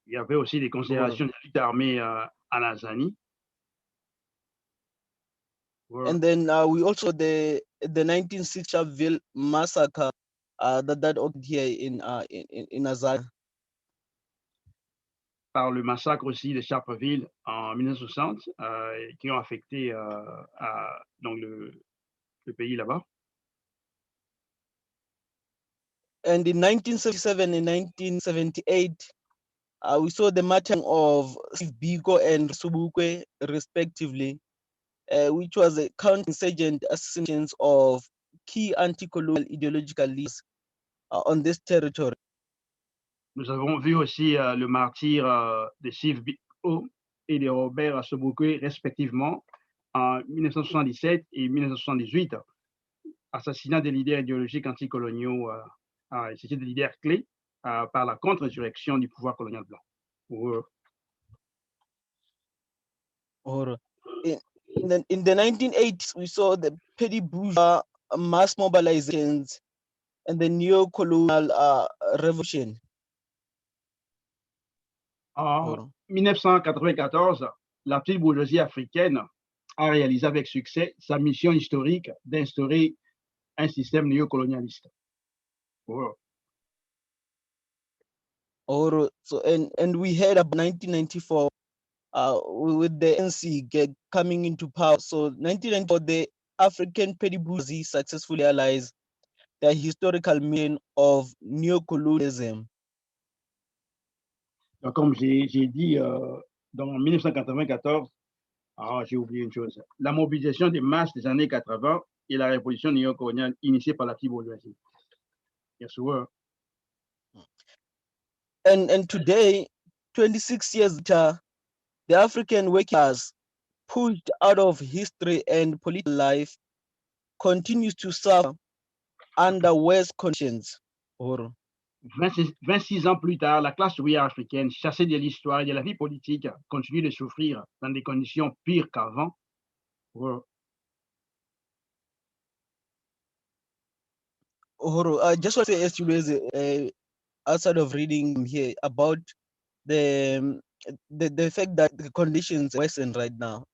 Il y avait aussi des considérations de lutte armée en Azanie. And then we also the 1960 Sharpeville massacre that occurred here in Azania. Par le massacre aussi de Sharpeville en 1960 qui ont affecté donc le pays là-bas. And in 1977 and 1978, we saw the martyrdom of Steve Biko and Subukwe, respectively, which was a counterinsurgent assassinations of key anti-colonial ideological leaders on this territory. Nous avons vu aussi le martyre de Steve Biko et de Robert Sobukwe, respectivement, en 1977 et 1978, assassinat des leaders idéologiques anticoloniaux, c'était des leaders clés par la contre-insurrection du pouvoir colonial blanc. In the 1980s, we saw the petty bourgeois mass mobilizations and the neo-colonial revolution. En 1994, la petite bourgeoisie africaine a réalisé avec succès sa mission historique d'instaurer un système néocolonialiste. Wow. So and we heard about 1994 with the ANC coming into power. So 1994, the African petty bourgeoisie successfully realized the historical meaning of neocolonialism. Donc, comme j'ai dit, dans 1994, j'ai oublié une chose, la mobilisation des masses des années 80 et la révolution néocoloniale initiée par la petite bourgeoisie. Yes, sir. And today, 26 years later, the African working class, pushed out of history and political life, continues to suffer under worse conditions. 26 ans plus tard, la classe ouvrière africaine, chassée de l'histoire et de la vie politique, continue de souffrir dans des conditions pires qu'avant. I just want to say, as you raise outside of reading here about the fact that the conditions worsen right now.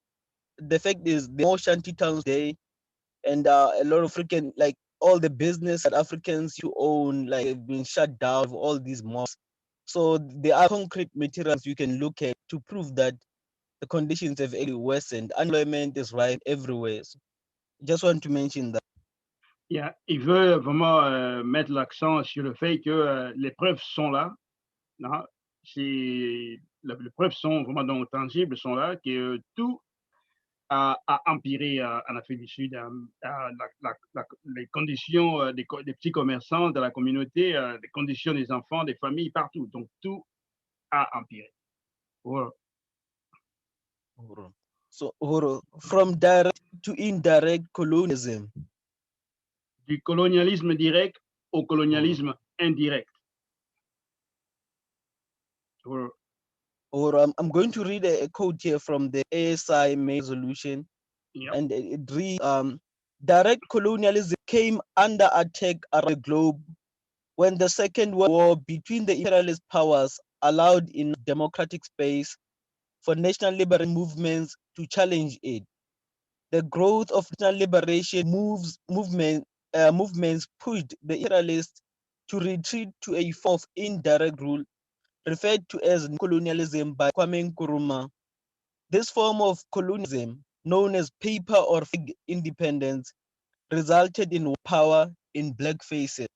The fact is, the more shanty towns today, and a lot of African, like all the business that Africans you own, like have been shut down. All these mosques. So there are concrete materials you can look at to prove that the conditions have actually worsened. Unemployment is right everywhere. So just want to mention that. Yeah, il veut vraiment mettre l'accent sur le fait que les preuves sont là. Non? Les preuves sont vraiment donc tangibles, sont là, que tout a empiré en Afrique du Sud. Les conditions des petits commerçants, de la communauté, les conditions des enfants, des familles, partout. Donc, tout a empiré. Voilà. So, from direct to indirect colonialism. Du colonialisme direct au colonialisme indirect. Voilà. I'm going to read a quote here from the ASI May resolution, and it reads, direct colonialism came under attack around the globe when the Second World War between the imperialist powers allowed in democratic space for national liberation movements to challenge it. The growth of national liberation movements pushed the imperialists to retreat to a form of indirect rule referred to as colonialism by Kwame Nkrumah. This form of colonialism, known as paper or flag independence, resulted in power in black faces.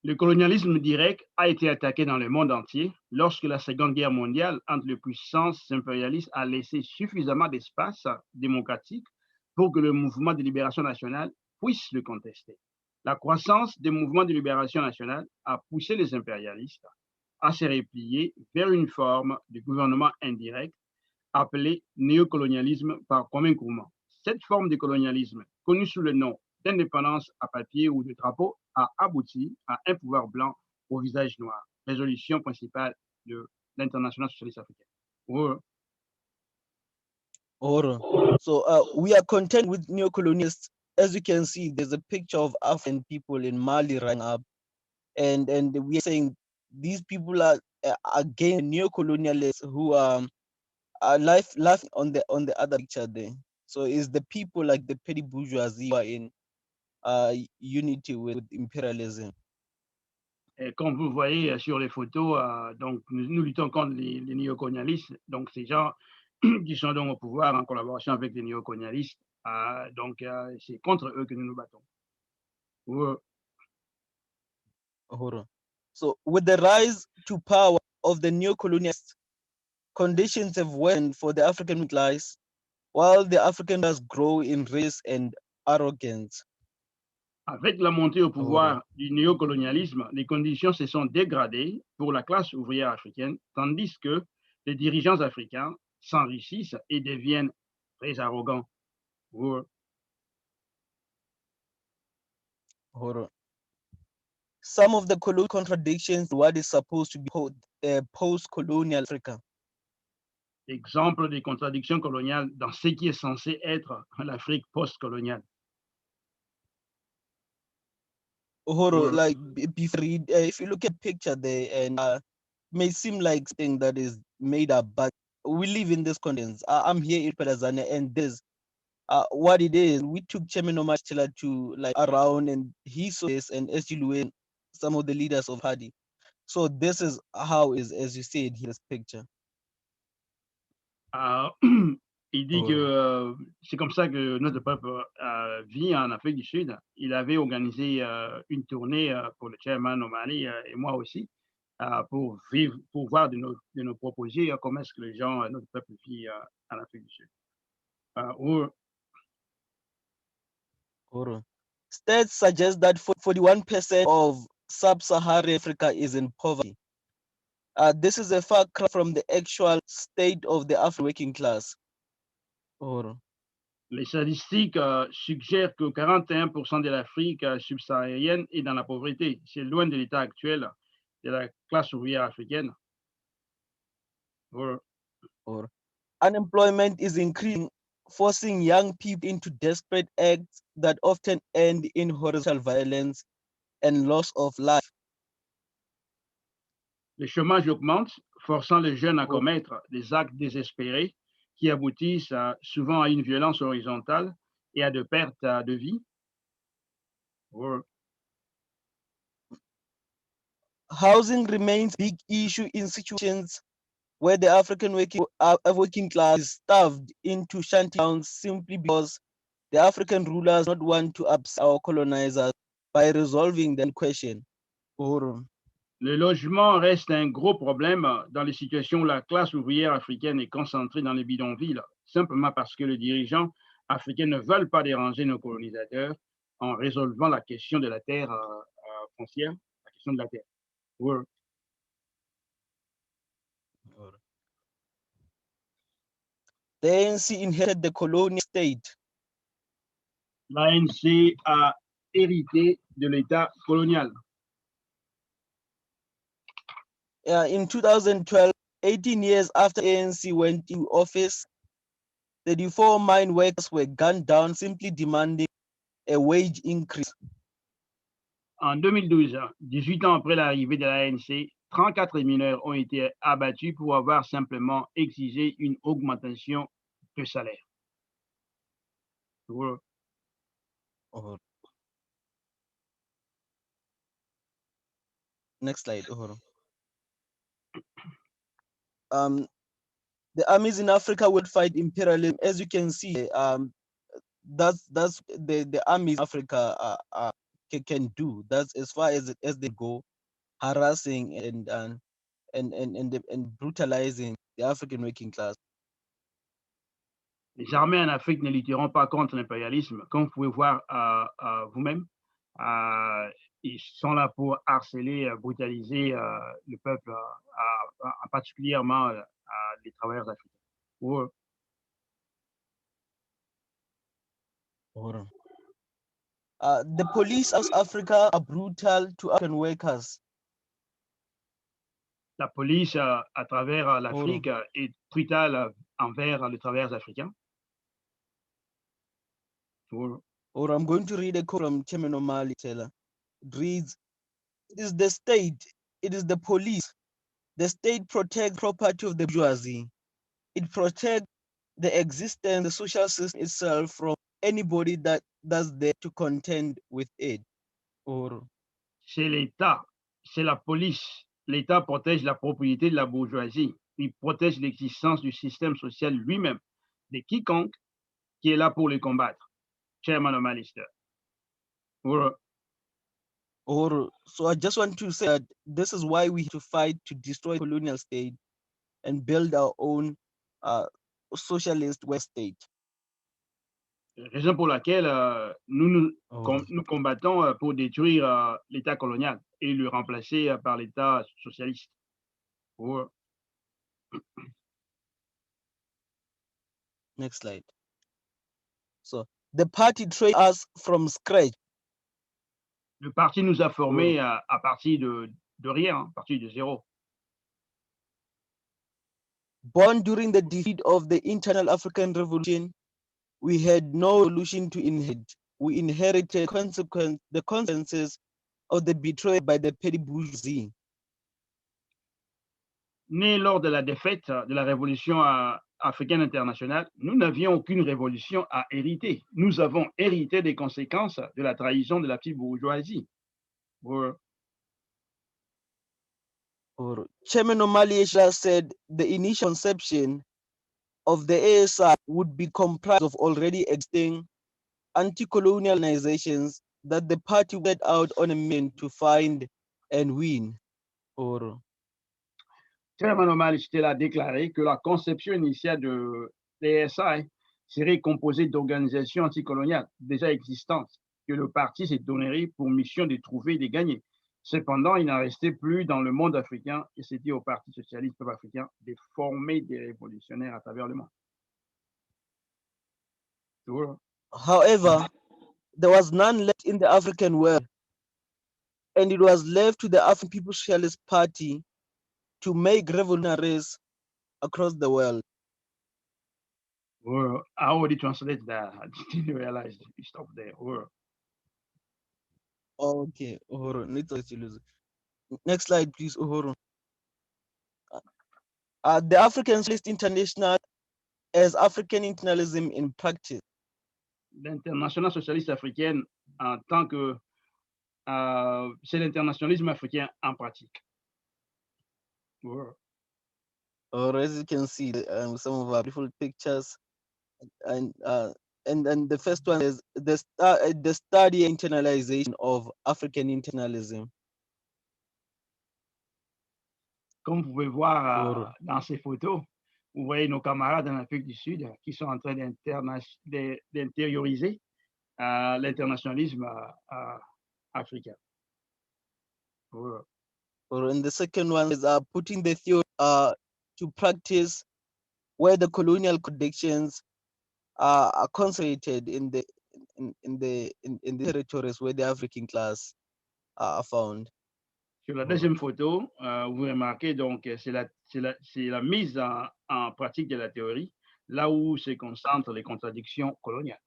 Le colonialisme direct a été attaqué dans le monde entier lorsque la Seconde Guerre mondiale entre les puissances impérialistes a laissé suffisamment d'espace démocratique pour que le mouvement de libération nationale puisse le contester. La croissance des mouvements de libération nationale a poussé les impérialistes à se replier vers une forme de gouvernement indirect appelée néocolonialisme par Kwame Nkrumah. Cette forme de colonialisme, connue sous le nom d'indépendance à papier ou de drapeau, a abouti à un pouvoir blanc au visage noir. Résolution principale de l'International Socialist Africain. So we are content with neocolonialists. As you can see, there's a picture of African people in Mali running up, and we are saying these people are against neocolonialists who are laughing on the other picture there. So it's the people like the petty bourgeoisie who are in unity with imperialism. Et comme vous voyez sur les photos, donc nous luttons contre les néocolonialistes. Donc ces gens qui sont donc au pouvoir en collaboration avec les néocolonialistes. Donc c'est contre eux que nous nous battons. So with the rise to power of the neocolonialists, conditions have worsened for the African class, while the African class grow in race and arrogance. Avec la montée au pouvoir du néocolonialisme, les conditions se sont dégradées pour la classe ouvrière africaine, tandis que les dirigeants africains s'enrichissent et deviennent très arrogants. Some of the colonial contradictions to what is supposed to be post-colonial Africa. Exemple des contradictions coloniales dans ce qui est censé être l'Afrique post-coloniale. Like if you look at picture there, and may seem like something that is made up, but we live in this continent. I'm here in Perazania, and this what it is. We took Chairman Omali Yeshitela to like around, and he saw this, and SG Luwe, some of the leaders of Hadi. So this is how is, as you said, here this picture. Il dit que c'est comme ça que notre peuple vit en Afrique du Sud. Il avait organisé une tournée pour le chairman Omali et moi aussi pour vivre, pour voir de nos proposer comment est-ce que les gens, notre peuple vit en Afrique du Sud. Stats suggest that 41% of sub-Saharan Africa is in poverty. This is a far cry from the actual state of the African working class. Les statistiques suggèrent que 41% de l'Afrique subsaharienne est dans la pauvreté. C'est loin de l'état actuel de la classe ouvrière africaine. Unemployment is increasing, forcing young people into desperate acts that often end in horizontal violence and loss of life. Le chômage augmente, forçant les jeunes à commettre des actes désespérés qui aboutissent souvent à une violence horizontale et à de pertes de vie. Housing remains a big issue in situations where the African working class is starved into shanty towns simply because the African rulers not want to upset our colonizers by resolving the question. Le logement reste un gros problème dans les situations où la classe ouvrière africaine est concentrée dans les bidonvilles, simplement parce que les dirigeants africains ne veulent pas déranger nos colonisateurs en résolvant la question de la terre foncière, la question de la terre. The ANC inherited the colonial state. L'ANC a hérité de l'État colonial. In 2012, 18 years after ANC went into office, 34 mine workers were gunned down simply demanding a wage increase. En 2012, 18 ans après l'arrivée de l'ANC, 34 mineurs ont été abattus pour avoir simplement exigé une augmentation de salaire. Next slide. The armies in Africa would fight imperialism, as you can see. That's the armies in Africa can do. That's as far as they go, harassing and brutalizing the African working class. Les armées en Afrique ne lutteront pas contre l'impérialisme. Comme vous pouvez voir vous-même, ils sont là pour harceler, brutaliser le peuple, particulièrement les travailleurs africains. The police of Africa are brutal to African workers. La police à travers l'Afrique est brutale envers les travailleurs africains. I'm going to read a quote from Chairman Omali Yeshitela. It reads, "It is the state, it is the police. The state protects property of the bourgeoisie. It protects the existence, the social system itself from anybody that's there to contend with it." C'est l'État, c'est la police. L'État protège la propriété de la bourgeoisie. Il protège l'existence du système social lui-même, de quiconque qui est là pour les combattre. Chairman Omali Yeshitela. So I just want to say that this is why we have to fight to destroy the colonial state and build our own socialist West state. Raison pour laquelle nous combattons pour détruire l'État colonial et le remplacer par l'État socialiste. Next slide. So the party trained us from scratch. Le parti nous a formés à partir de rien, à partir de zéro. Born during the defeat of the internal African Revolution, we had no solution to inherit. We inherited the consequences of the betrayal by the petty bourgeoisie. Né lors de la défaite de la révolution africaine internationale, nous n'avions aucune révolution à hériter. Nous avons hérité des conséquences de la trahison de la petite bourgeoisie. Chairman Omali Yeshitela said the initial conception of the ASI would be comprised of already existing anti-colonial organizations that the party set out on a mission to find and win. Chairman Omali Yeshitela a déclaré que la conception initiale de l'ASI serait composée d'organisations anticoloniales déjà existantes que le parti s'est donné pour mission de trouver et de gagner. Cependant, il n'en restait plus dans le monde africain et c'est dit au Parti socialiste peuple africain de former des révolutionnaires à travers le monde. However, there was none left in the African world, and it was left to the African People's Socialist Party to make revolutionaries across the world. I already translated that. I didn't realize you stopped there. Okay, next slide, please. The African Socialist International as African internationalism in practice. L'internationale socialiste africaine en tant que c'est l'internationalisme africain en pratique. Or as you can see, some of our beautiful pictures, and the first one is the study and internalization of African internationalism. Comme vous pouvez voir dans ces photos, vous voyez nos camarades en Afrique du Sud qui sont en train d'intérioriser l'internationalisme africain. And the second one is putting the theory to practice, where the colonial contradictions are concentrated in the territories where the African class are found. Sur la deuxième photo, vous remarquez donc c'est la mise en pratique de la théorie, là où se concentrent les contradictions coloniales.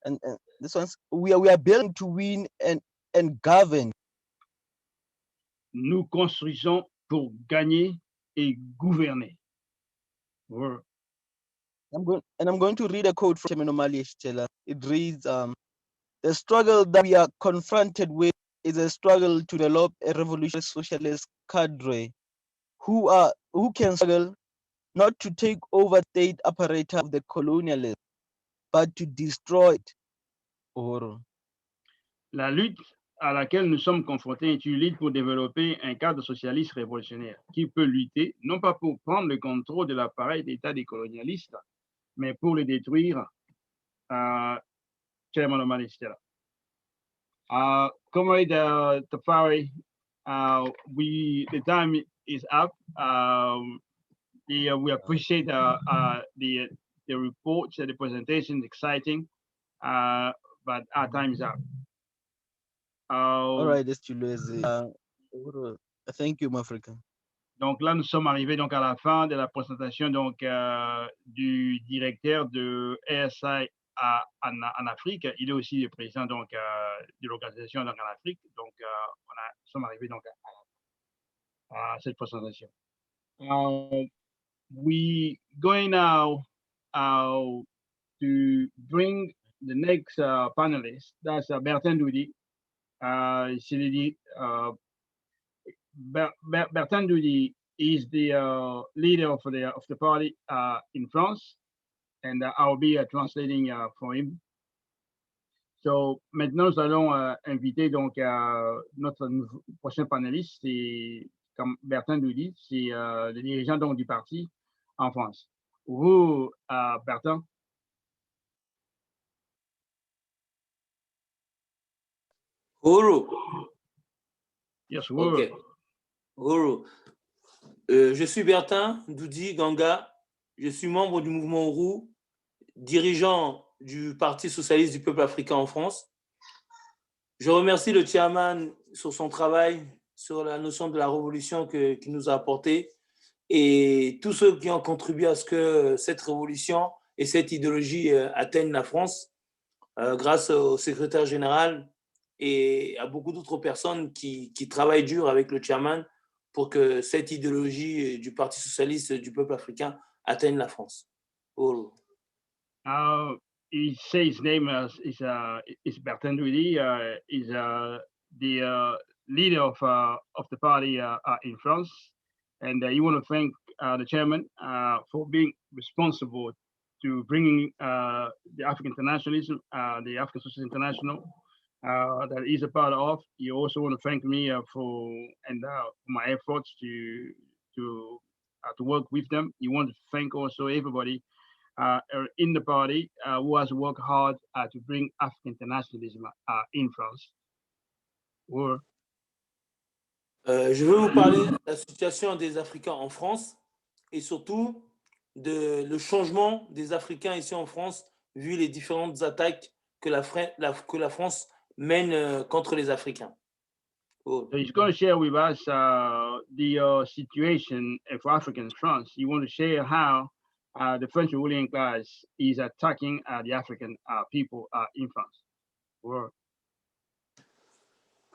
And this one's we are building to win and govern. Nous construisons pour gagner et gouverner. I'm going to read a quote from Chairman Omali Yeshitela. It reads, the struggle that we are confronted with is a struggle to develop a revolutionary socialist cadre who can struggle not to take over state apparatus of the colonialism, but to destroy it. La lutte à laquelle nous sommes confrontés est une lutte pour développer un cadre socialiste révolutionnaire qui peut lutter, non pas pour prendre le contrôle de l'appareil d'État des colonialistes, mais pour le détruire. Chairman Omali Yeshitela. Comrade Tafari, the time is up. We appreciate the reports and the presentation, exciting, but our time is up. All right, thank you, Africa. Donc là, nous sommes arrivés donc à la fin de la présentation donc du directeur de ASI en Afrique. Il est aussi le président donc de l'organisation donc en Afrique. Donc nous sommes arrivés donc à cette présentation. We going now to bring the next panelist. That's Bertrand Doudy. Bertrand Doudy is the leader of the party in France, and I'll be translating for him. So maintenant nous allons inviter donc notre prochain panéliste, c'est comme Bertrand Doudy, c'est le dirigeant donc du parti en France. Vous, Bertrand. Huru. Yes, okay. Huru. Je suis Bertin Doudy Ganga. Je suis membre du mouvement Huru, dirigeant du Parti socialiste du peuple africain en France. Je remercie le chairman sur son travail sur la notion de la révolution qu'il nous a apporté et tous ceux qui ont contribué à ce que cette révolution et cette idéologie atteigne la France grâce au secrétaire général et à beaucoup d'autres personnes qui travaillent dur avec le chairman pour que cette idéologie du Parti socialiste du peuple africain atteigne la France. Oh. He says his name is Bertrand Rudy. Is the leader of the party in France, and you want to thank the chairman for being responsible to bringing the African internationalism, the African Socialist International, that he's a part of. You also want to thank me for my efforts to work with them. You want to thank also everybody in the party who has worked hard to bring African internationalism in France. Je veux vous parler de la situation des Africains en France et surtout le changement des Africains ici en France vu les différentes attaques que la France mène contre les Africains. So he's going to share with us the situation for Africans in France. You want to share how the French ruling class is attacking the African people in France.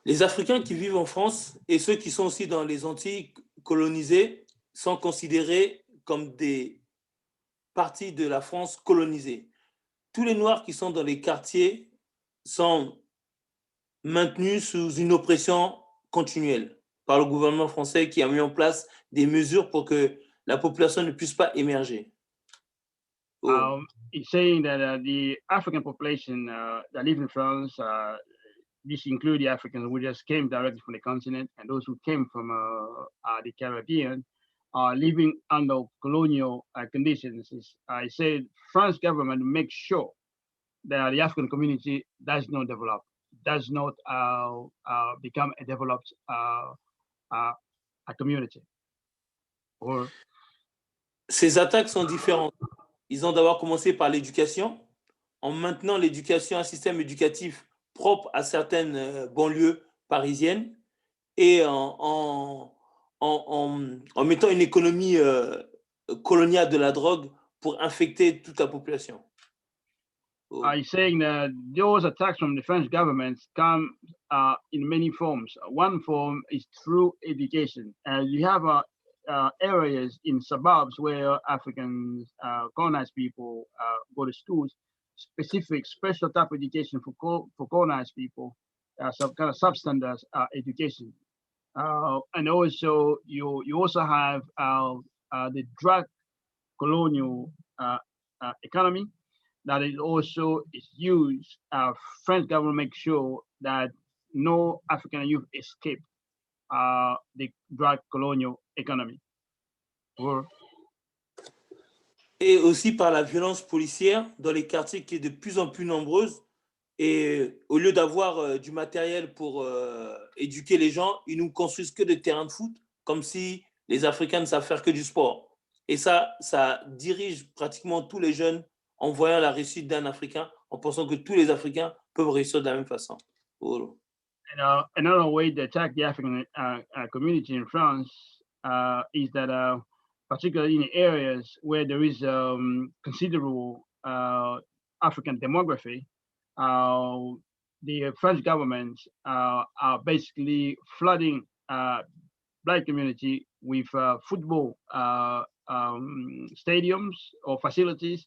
Les Africains qui vivent en France et ceux qui sont aussi dans les Antilles colonisées sont considérés comme des parties de la France colonisée. Tous les Noirs qui sont dans les quartiers sont maintenus sous une oppression continuelle par le gouvernement français qui a mis en place des mesures pour que la population ne puisse pas émerger. He's saying that the African population that live in France, this includes the Africans who just came directly from the continent and those who came from the Caribbean, are living under colonial conditions. I said France government makes sure that the African community does not develop, does not become a developed a community. Ces attaques sont différentes. Ils ont d'abord commencé par l'éducation, en maintenant l'éducation, un système éducatif propre à certaines banlieues parisiennes et en mettant une économie coloniale de la drogue pour infecter toute la population. He's saying that those attacks from the French government come in many forms. One form is through education. You have areas in suburbs where Africans, colonized people go to schools, special type of education for colonized people, some kind of substandard education. And also you also have the drug colonial economy that is also is used. French government makes sure that no African youth escape the drug colonial economy. Et aussi par la violence policière dans les quartiers qui est de plus en plus nombreuse. Et au lieu d'avoir du matériel pour éduquer les gens, ils nous construisent que des terrains de foot, comme si les Africains ne savent faire que du sport. Et ça dirige pratiquement tous les jeunes en voyant la réussite d'un Africain, en pensant que tous les Africains peuvent réussir de la même façon. Oh. Another way to attack the African community in France is that, particularly in areas where there is considerable African demography, the French government are basically flooding Black community with football stadiums or facilities,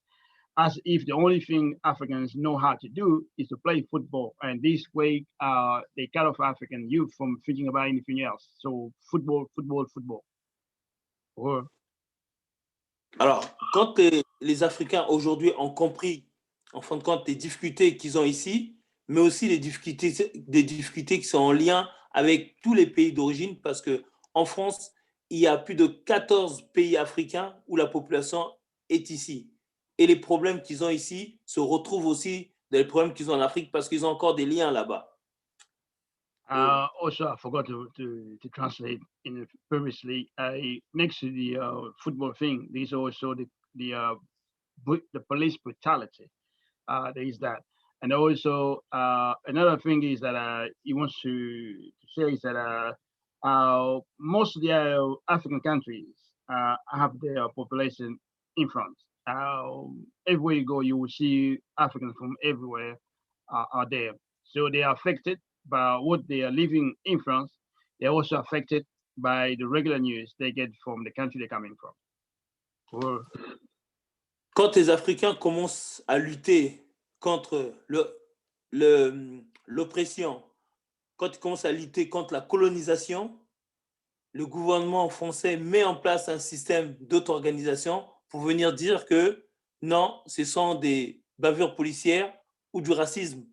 as if the only thing Africans know how to do is to play football. And this way, they cut off African youth from thinking about anything else. So football. Alors, quand les Africains aujourd'hui ont compris, en fin de compte, les difficultés qu'ils ont ici, mais aussi des difficultés qui sont en lien avec tous les pays d'origine, parce qu'en France, il y a plus de 14 pays africains où la population est ici. Et les problèmes qu'ils ont ici se retrouvent aussi dans les problèmes qu'ils ont en Afrique parce qu'ils ont encore des liens là-bas. Also, I forgot to translate previously. Next to the football thing, there's also the police brutality. There is that, and also another thing is that he wants to say is that most of the African countries have their population in France. everywhere you go, you will see Africans from everywhere are there. So they are affected by what they are living in France. They're also affected by the regular news they get from the country they're coming from. Or, Quand les Africains commencent à lutter contre l'oppression, quand ils commencent à lutter contre la colonisation, le gouvernement français met en place un système d'auto-organisation pour venir dire que non, ce sont des bavures policières ou du racisme.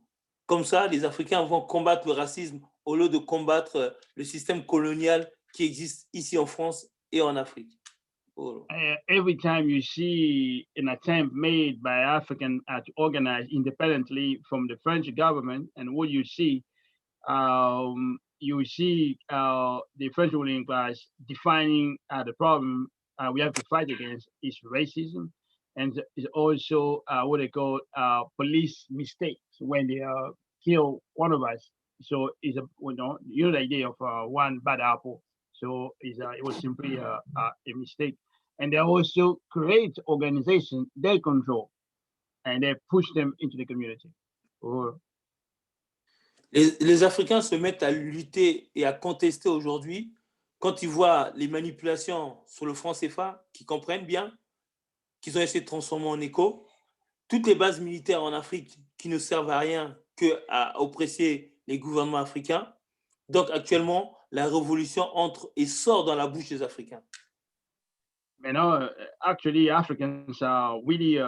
Comme ça, les Africains vont combattre le racisme au lieu de combattre le système colonial qui existe ici en France et en Afrique. Oh. Every time you see an attempt made by African to organize independently from the French government, and what you see the French ruling class defining the problem we have to fight against is racism, and is also what they call police mistakes when they kill one of us. So it's the idea of one bad apple. So it was simply a mistake, and they also create organizations they control, and they push them into the community. Les Africains se mettent à lutter et à contester aujourd'hui quand ils voient les manipulations sur le franc CFA, qu'ils comprennent bien, qu'ils ont essayé de transformer en écho, toutes les bases militaires en Afrique qui ne servent à rien qu'à oppresser les gouvernements africains. Donc actuellement, la révolution entre et sort dans la bouche des Africains. You know, actually, Africans are really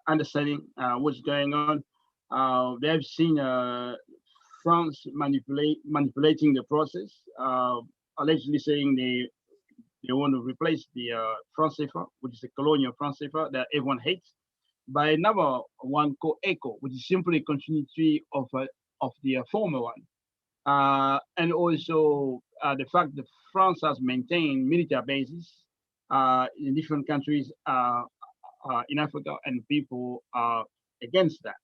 understanding what's going on. They've seen France manipulating the process, allegedly saying they want to replace the franc CFA, which is the colonial franc CFA that everyone hates, by another one called ECO, which is simply a continuity of the former one. And also the fact that France has maintained military bases in different countries in Africa, and people are against that.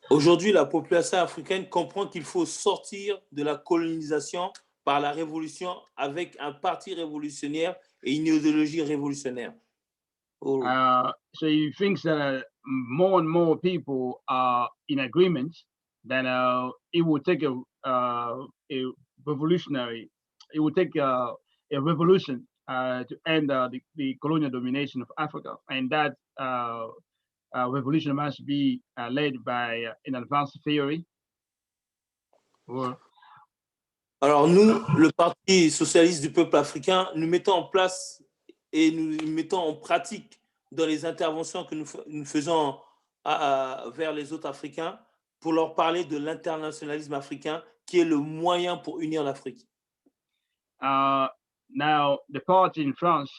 Aujourd'hui, la population africaine comprend qu'il faut sortir de la colonisation par la révolution avec un parti révolutionnaire et une idéologie révolutionnaire. So he thinks that more and more people are in agreement that it will take a revolutionary, it will take a revolution to end the colonial domination of Africa, and that revolution must be led by an advanced theory. Alors nous, le Parti socialiste du peuple africain, nous mettons en place et nous mettons en pratique dans les interventions que nous faisons vers les autres Africains pour leur parler de l'internationalisme africain qui est le moyen pour unir l'Afrique. Now, the party in France,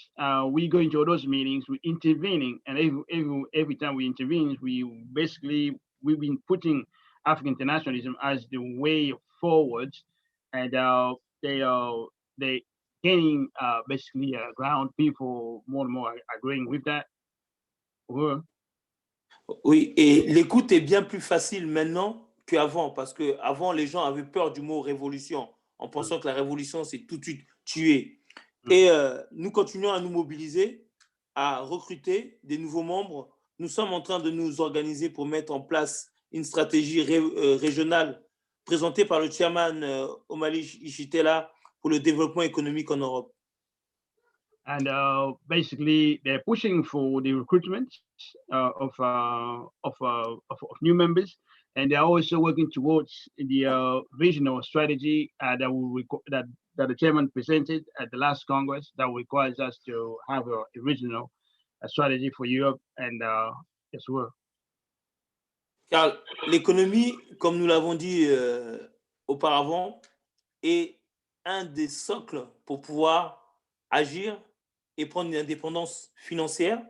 we go into all those meetings, we're intervening, and every time we intervene, we've been putting African internationalism as the way forward, and they gaining basically ground. People more and more agreeing with that. Oui, et l'écoute est bien plus facile maintenant qu'avant, parce qu'avant, les gens avaient peur du mot révolution, en pensant que la révolution, c'est tout de suite tuer. Et nous continuons à nous mobiliser, à recruter des nouveaux membres. Nous sommes en train de nous organiser pour mettre en place une stratégie régionale présentée par le chairman Omali Yeshitela pour le développement économique en Europe. And basically, they're pushing for the recruitment of new members, and they're also working towards the regional strategy that the chairman presented at the last Congress that requires us to have a regional strategy for Europe and as well. Car l'économie, comme nous l'avons dit auparavant, est un des socles pour pouvoir agir et prendre une indépendance financière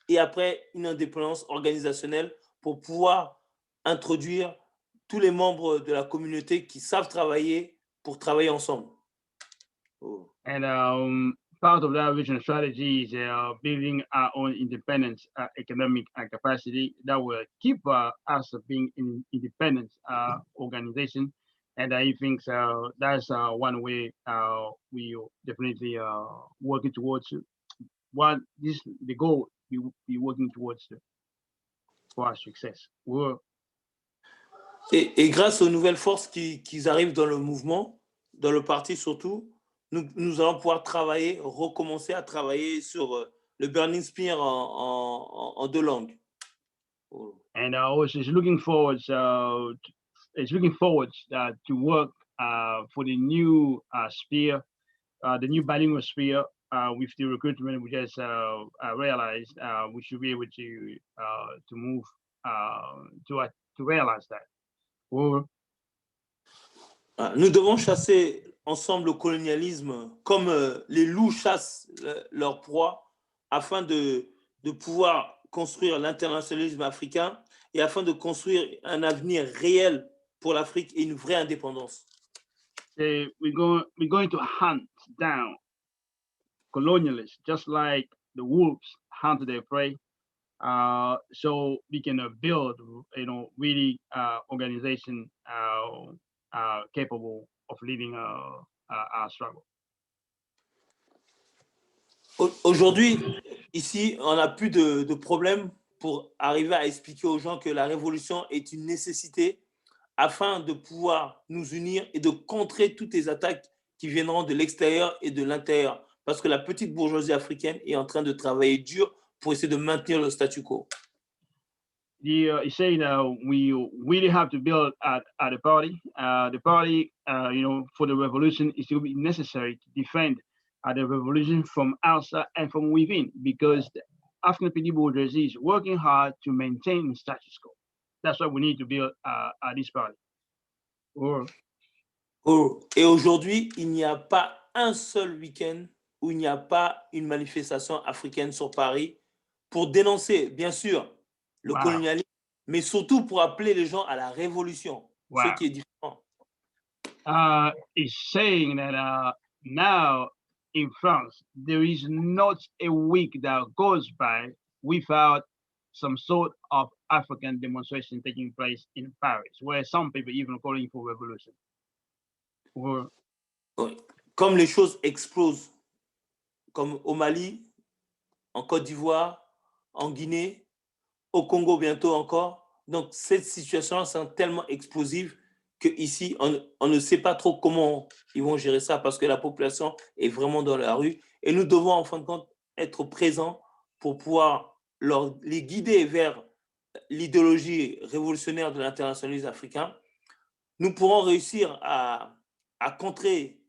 et après une indépendance organisationnelle pour pouvoir introduire tous les membres de la communauté qui savent travailler pour travailler ensemble. And part of that regional strategy is building our own independent economic capacity that will keep us being an independent organization. And I think that's one way we definitely working towards what this the goal we will be working towards for our success. Et grâce aux nouvelles forces qui arrivent dans le mouvement, dans le parti surtout, nous allons pouvoir recommencer à travailler sur le Burning Spear en 2 langues. And also it's looking forward to work for the new sphere, the new bilingual sphere with the recruitment we just realized we should be able to move to realize that. Nous devons chasser ensemble le colonialisme comme les loups chassent leur proie afin de pouvoir construire l'internationalisme africain et afin de construire un avenir réel pour l'Afrique et une vraie indépendance. We're going to hunt down colonialists just like the wolves hunt their prey, so we can build, really organization capable of leading our struggle. Aujourd'hui, ici, on n'a plus de problème pour arriver à expliquer aux gens que la révolution est une nécessité afin de pouvoir nous unir et de contrer toutes les attaques qui viendront de l'extérieur et de l'intérieur. Parce que la petite bourgeoisie africaine est en train de travailler dur pour essayer de maintenir le statu quo. He's saying we really have to build at the party. The party, for the revolution is to be necessary to defend the revolution from outside and from within, because the African petite bourgeoisie is working hard to maintain the status quo. That's what we need to build at this party. Et aujourd'hui, il n'y a pas un seul week-end où il n'y a pas une manifestation africaine sur Paris pour dénoncer, bien sûr, le colonialisme, mais surtout pour appeler les gens à la révolution, ce qui est différent. He's saying that now in France, there is not a week that goes by without some sort of African demonstration taking place in Paris, where some people even calling for revolution. Oui. Comme les choses explosent, comme au Mali, en Côte d'Ivoire, en Guinée, au Congo bientôt encore. Donc, cette situation est tellement explosive qu'ici, on ne sait pas trop comment ils vont gérer ça parce que la population est vraiment dans la rue. Et nous devons, en fin de compte, être présents pour pouvoir les guider vers l'idéologie révolutionnaire de l'internationalisme africain. Nous pourrons réussir à contrer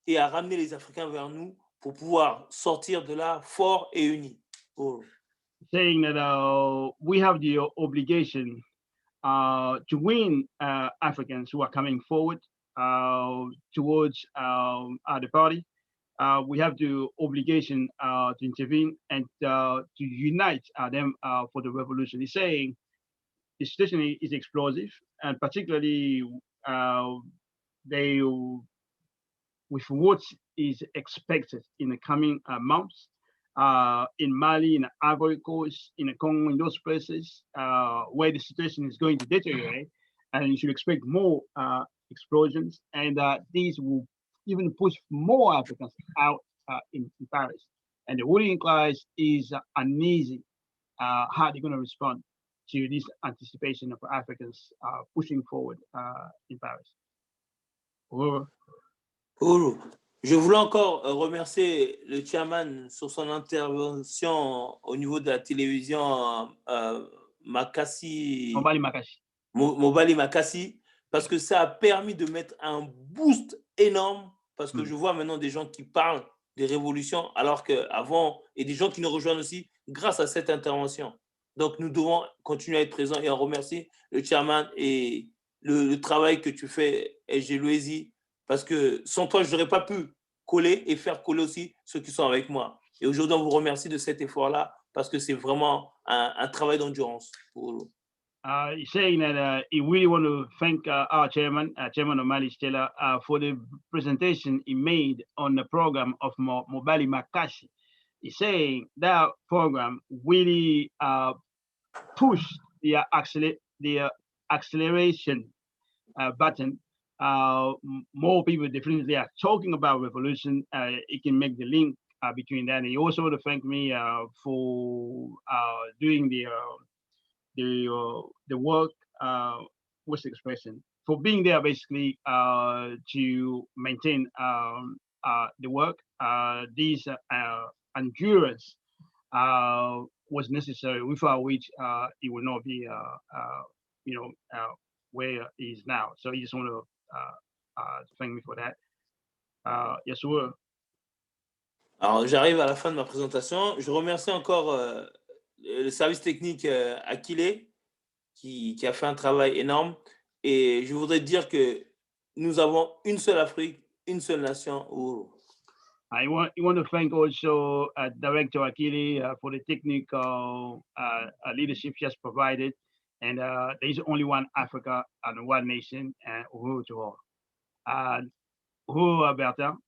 et à ramener les Africains vers nous pour pouvoir sortir de là forts et unis. Saying that we have the obligation to win Africans who are coming forward towards the party. We have the obligation to intervene and to unite them for the revolution. He's saying the situation is explosive, and particularly with what is expected in the coming months. In Mali, in Ivory Coast, in the Congo, in those places where the situation is going to deteriorate, and you should expect more explosions, and these will even push more Africans out in Paris. And the ruling class is uneasy how they're going to respond to this anticipation of Africans pushing forward in Paris. Je voulais encore remercier le chairman sur son intervention au niveau de la télévision Omali Makassi, parce que ça a permis de mettre un boost énorme, parce que je vois maintenant des gens qui parlent des révolutions, alors qu'avant, et des gens qui nous rejoignent aussi grâce à cette intervention. Donc, nous devons continuer à être présents et on remercie le chairman et le travail que tu fais, SG Louesi, parce que sans toi, je n'aurais pas pu coller et faire coller aussi ceux qui sont avec moi. Et aujourd'hui, on vous remercie de cet effort-là parce que c'est vraiment un travail d'endurance pour nous. He's saying that he really want to thank our chairman, Chairman Omali Yeshitela, for the presentation he made on the program of Omali Makassi. He's saying that program really pushed the acceleration button. More people definitely are talking about revolution. It can make the link between that. And he also want to thank me for doing the work. What's the expression? For being there basically to maintain the work. These endurance was necessary, without which it would not be, where he is now. So he just want to thank me for that. Yes, sir. Alors, j'arrive à la fin de ma présentation. Je remercie encore le service technique Akile qui a fait un travail énorme. Et je voudrais dire que nous avons une seule Afrique, une seule nation. I want to thank also Director Akili for the technical leadership she has provided. And there is only one Africa and one nation, and Uhuru to all. Uhuru Bertin,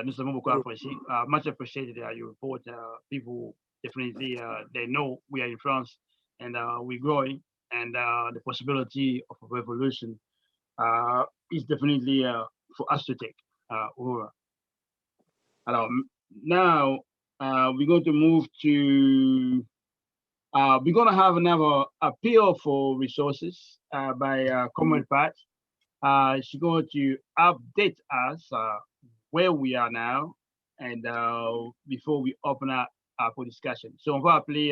nous avons beaucoup apprécié. Much appreciated your report. People definitely they know we are in France and we're growing, and the possibility of a revolution is definitely for us to take. Uhuru. Now we're going to move to. We're going to have another appeal for resources by Comrade Pat. She's going to update us where we are now and before we open up for discussion. So, on va appeler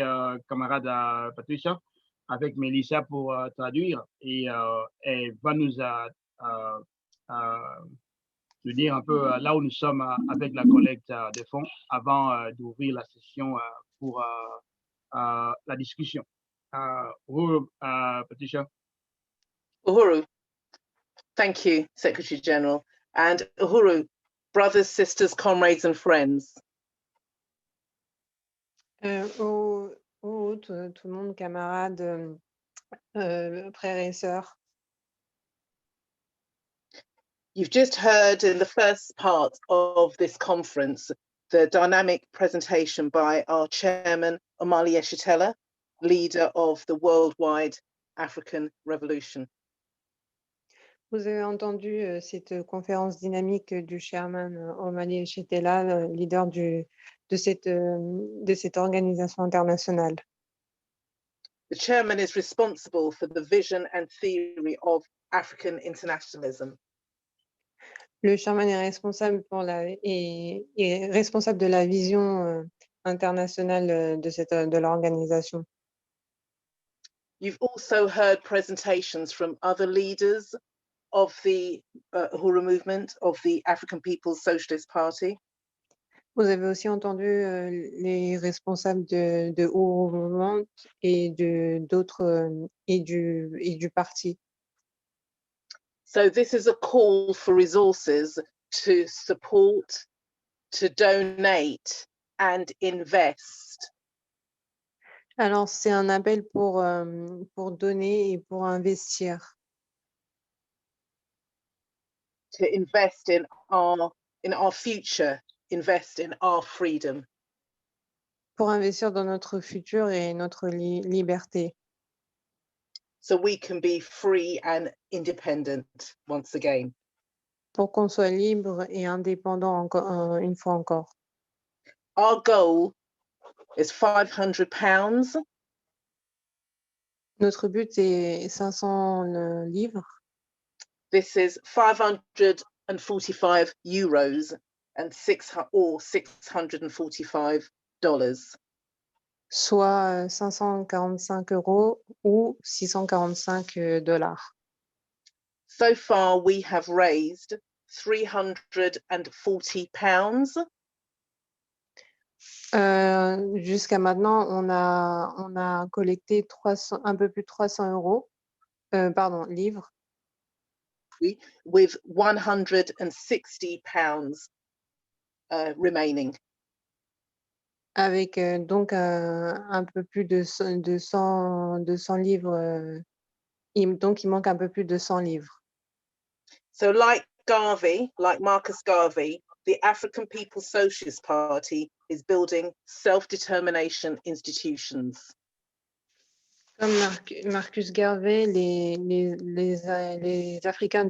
camarade Patricia avec Melissa pour traduire et elle va nous dire un peu là où nous sommes avec la collecte des fonds avant d'ouvrir la session pour la discussion. Uhuru, Patricia. Uhuru, thank you, Secretary General. And Uhuru, brothers, sisters, comrades, and friends. Tout le monde, camarades, frères et sœurs. You've just heard in the first part of this conference the dynamic presentation by our chairman, Omali Yeshitela, leader of the worldwide African Revolution. Vous avez entendu cette conférence dynamique du chairman Omali Yeshitela, leader de cette organisation internationale. The chairman is responsible for the vision and theory of African internationalism. Le chairman est responsable est responsable de la vision internationale de l'organisation. You've also heard presentations from other leaders of the Uhuru movement, of the African People's Socialist Party. Vous avez aussi entendu les responsables de Uhuru Movement et d'autres et du parti. So this is a call for resources to support, to donate and invest. Alors c'est un appel pour donner et pour investir. To invest in our future, invest in our freedom. Pour investir dans notre futur et notre liberté. So we can be free and independent once again. Pour qu'on soit libre et indépendant une fois encore. Our goal is £500. Notre but est 500 livres. This is 545 euros and $645. Soit 545 euros ou 645 $. So far, we have raised £340. Jusqu'à maintenant, on a collecté un peu plus de 300 euros, livres. Oui, with £160 remaining. Avec donc un peu plus de 100 livres. Donc, il manque un peu plus de 100 livres. So like Marcus Garvey, the African People's Socialist Party is building self-determination institutions. Comme Marcus Garvey, les Africains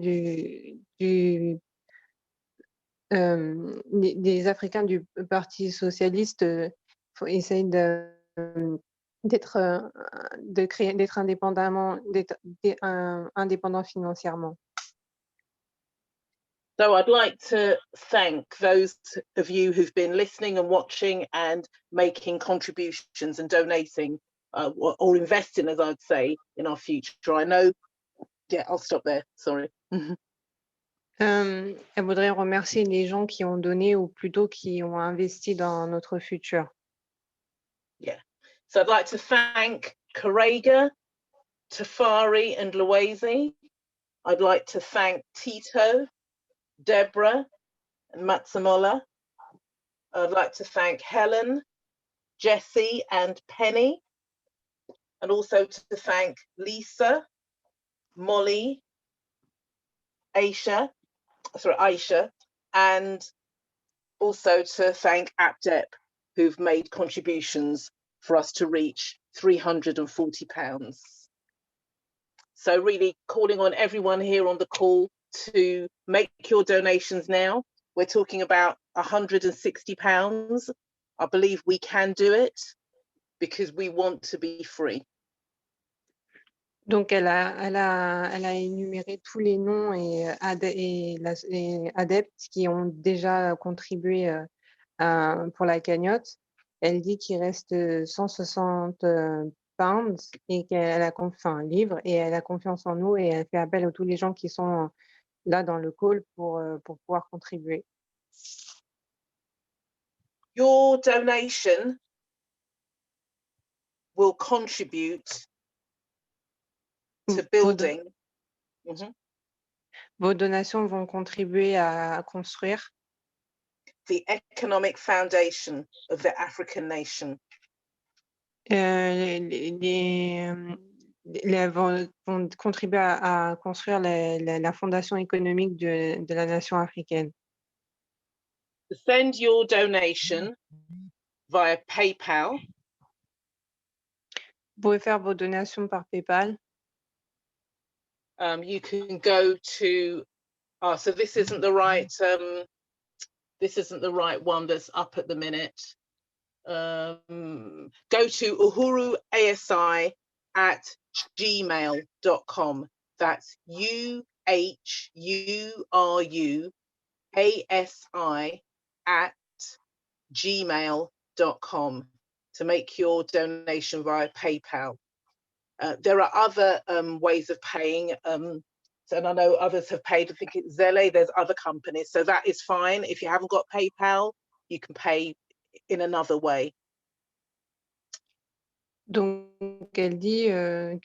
les Africains du Parti socialiste essayent d'être indépendants financièrement. So I'd like to thank those of you who've been listening and watching and making contributions and donating or investing, as I'd say, in our future. I know, yeah, I'll stop there, sorry. Elle voudrait remercier les gens qui ont donné ou plutôt qui ont investi dans notre futur. Yeah, so I'd like to thank Karega, Tafari and Louise. I'd like to thank Tito, Deborah and Matsumola. I'd like to thank Helen, Jessie and Penny, and also to thank Lisa, Molly, Aisha, and also to thank APDEP, who've made contributions for us to reach £340. So really calling on everyone here on the call to make your donations now. We're talking about £160. I believe we can do it because we want to be free. Donc, elle a énuméré tous les noms et adeptes qui ont déjà contribué pour la cagnotte. Elle dit qu'il reste 160 pounds et qu'elle a livres et elle a confiance en nous et elle fait appel à tous les gens qui sont là dans le call pour pouvoir contribuer. Your donation will contribute to building. Vos donations vont contribuer à construire the economic foundation of the African nation. Vont contribuer à construire la fondation économique de la nation africaine. Send your donation via PayPal. Vous pouvez faire vos donations par PayPal. You can go to, so this isn't the right one that's up at the minute. Go to uhuruasi@gmail.com. That's uhuruasi@gmail.com to make your donation via PayPal. There are other ways of paying, and I know others have paid, I think it's Zelle, there's other companies, so that is fine. If you haven't got PayPal, you can pay in another way. Donc, elle dit que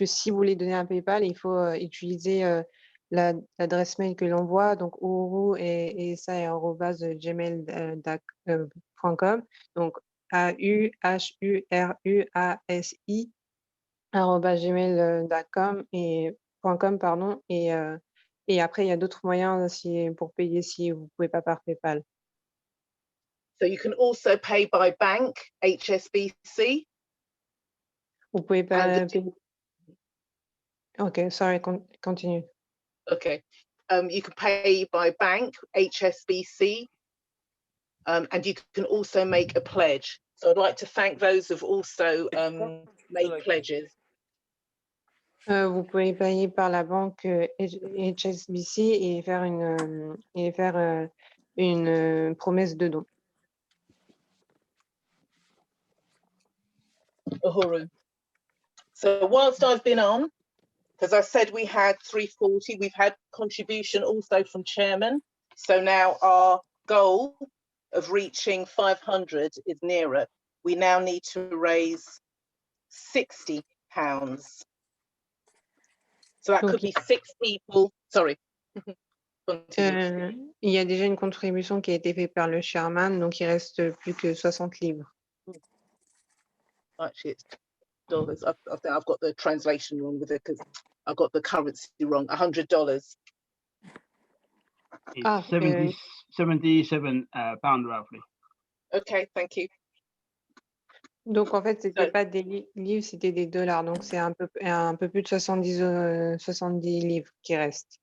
si vous voulez donner un PayPal, il faut utiliser l'adresse mail que l'on voit, donc uhuru@gmail.com, donc auhuruasi@gmail.com et .com, pardon, et après il y a d'autres moyens pour payer si vous ne pouvez pas par PayPal. So you can also pay by bank, HSBC. Vous pouvez pas payer. Okay, sorry, continue. Okay, you can pay by bank, HSBC, and you can also make a pledge. So I'd like to thank those who've also made pledges. Vous pouvez payer par la banque HSBC et faire une promesse de don. Uhuru. So whilst I've been on, because I said we had 340, we've had contribution also from chairman. So now our goal of reaching 500 is nearer. We now need to raise £60. So that could be 6 people. Sorry. Il y a déjà une contribution qui a été faite par le chairman, donc il reste plus que 60 livres. Actually, it's dollars. I think I've got the translation wrong with it because I've got the currency wrong. $100. It's 77 pounds roughly. Okay, thank you. Donc en fait, c'était pas des livres, c'était des dollars. Donc c'est un peu plus de 70 livres qui restent.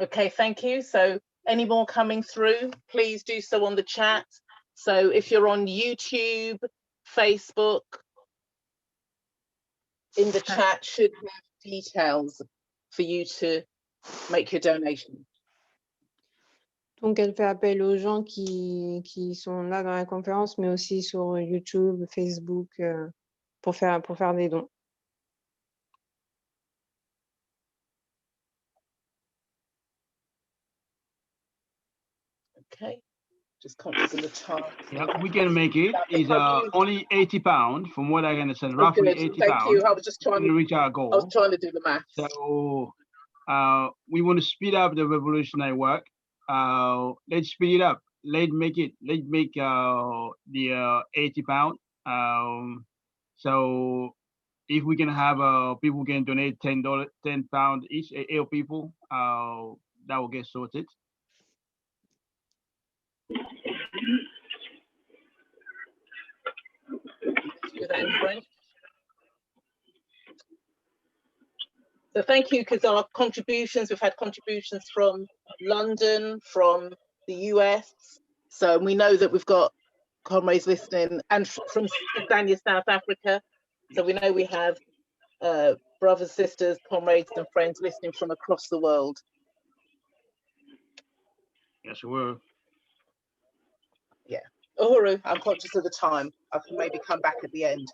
Okay, thank you. So any more coming through, please do so on the chat. So if you're on YouTube, Facebook, in the chat should have details for you to make your donation. Donc, elle fait appel aux gens qui sont là dans la conférence, mais aussi sur YouTube, Facebook, pour faire des dons. Okay, just conscious of the time. Yeah, we can make it. It's only £80 from what I understand, Oh, roughly good. £80. Thank you. I was just trying to reach our goal. I was trying to do the math. So we want to speed up the revolutionary work. Let's speed it up. Let's make the £80. So if we can have people can donate £10 each, 8 people, that will get sorted. Do that in French. So thank you, because our contributions, we've had contributions from London, from the US. So we know that we've got comrades listening, and from Tanzania, South Africa. So we know we have brothers, sisters, comrades and friends listening from across the world. Yes, we will. Yeah. Uhuru, I'm conscious of the time. I can maybe come back at the end.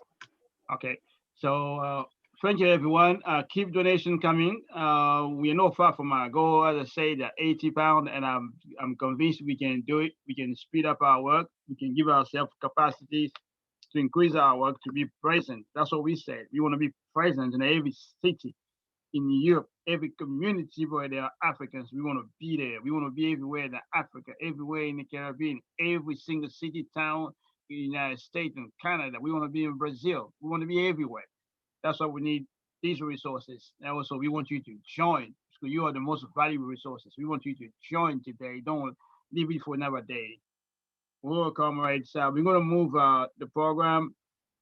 Okay. So thank you, everyone. Keep donation coming. We are not far from our goal. As I say, the £80, and I'm convinced we can do it. We can speed up our work. We can give ourselves capacities to increase our work, to be present. That's what we said. We want to be present in every city in Europe, every community where there are Africans. We want to be there. We want to be everywhere in Africa, everywhere in the Caribbean, every single city, town in the United States and Canada. We want to be in Brazil. We want to be everywhere. That's why we need these resources. And also, we want you to join, because you are the most valuable resources. We want you to join today. Don't leave it for another day. Well, comrades, we're going to move the program.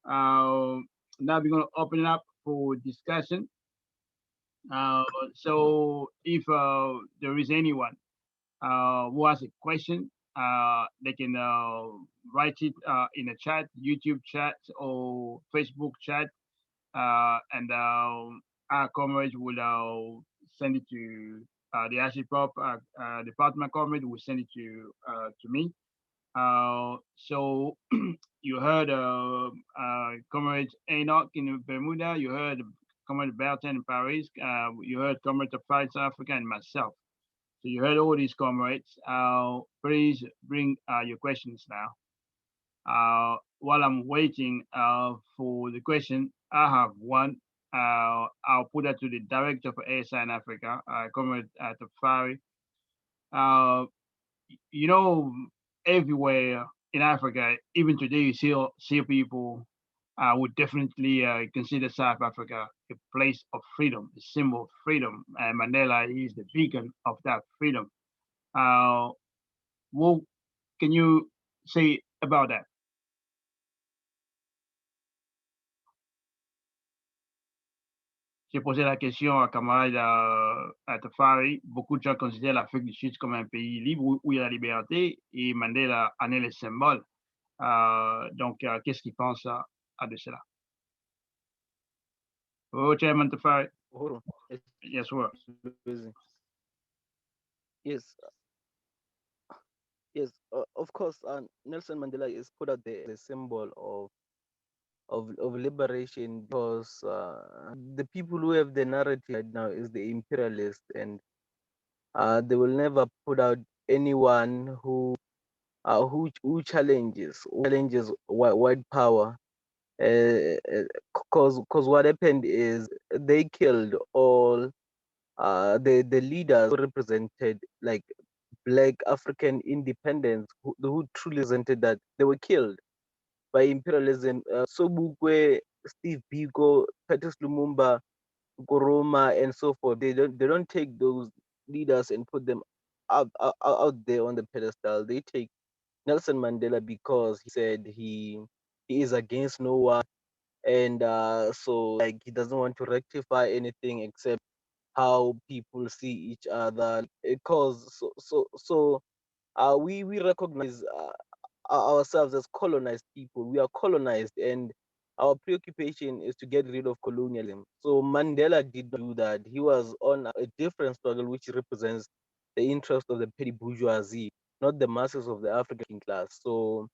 Now we're going to open it up for discussion. So if there is anyone who has a question, they can write it in a chat, YouTube chat or Facebook chat, and our comrades will send it to the ASI department. Comrade will send it to me. So you heard Comrade Enoch in Bermuda, you heard Comrade Bertin in Paris, you heard Comrade of South Africa and myself. So you heard all these comrades. Please bring your questions now. While I'm waiting for the question, I have one. I'll put that to the director for ASI in Africa, Comrade Tafari. You know, everywhere in Africa, even today, you see people would definitely consider South Africa a place of freedom, a symbol of freedom. And Mandela is the beacon of that freedom. What can you say about that? J'ai posé la question à camarade à Tafari. Beaucoup de gens considèrent l'Afrique du Sud comme un pays libre où il y a la liberté et Mandela en est le symbole. Donc, qu'est-ce qu'il pense de cela? Oh, Chairman Tafari. Uhuru, Yes, sir. Yes. Yes, of course, Nelson Mandela is put out there as a symbol of liberation, because the people who have the narrative right now is the imperialists, and they will never put out anyone who challenges white power. Because what happened is they killed all the leaders who represented like Black African independence, who truly represented that. They were killed by imperialism. Sobukwe, Steve Biko, Patrice Lumumba, Nkrumah, and so forth. They don't take those leaders and put them out there on the pedestal. They take Nelson Mandela because he said he is against no one, and so like he doesn't want to rectify anything except how people see each other. Because we recognize ourselves as colonized people. We are colonized, and our preoccupation is to get rid of colonialism. So Mandela did not do that. He was on a different struggle, which represents the interest of the petty bourgeoisie, not the masses of the African class. So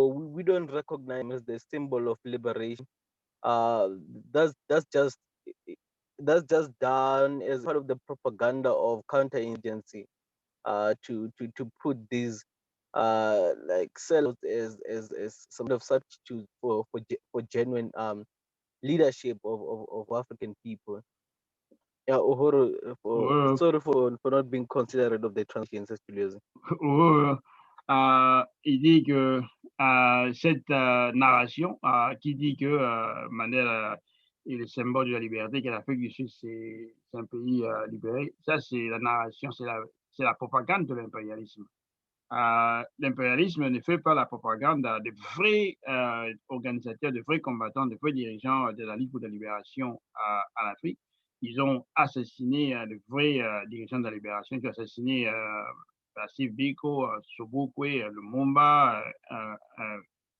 we don't recognize him as the symbol of liberation. Uh, that's just that's just done as part of the propaganda of counterinsurgency, to put these like sellouts as some of substitute for genuine leadership of African people. Yeah, Uhuru, Euh, sorry for not being considerate of the transition, Julius. Il dit que cette narration qui dit que Mandela est le symbole de la liberté, que l'Afrique du Sud c'est un pays libéré, ça c'est la narration, c'est la propagande de l'impérialisme. L'impérialisme ne fait pas la propagande de vrais organisateurs, de vrais combattants, de vrais dirigeants de la Ligue pour la libération en Afrique. Ils ont assassiné de vrais dirigeants de la libération. Ils ont assassiné Steve Biko, Sobukwe, Lumumba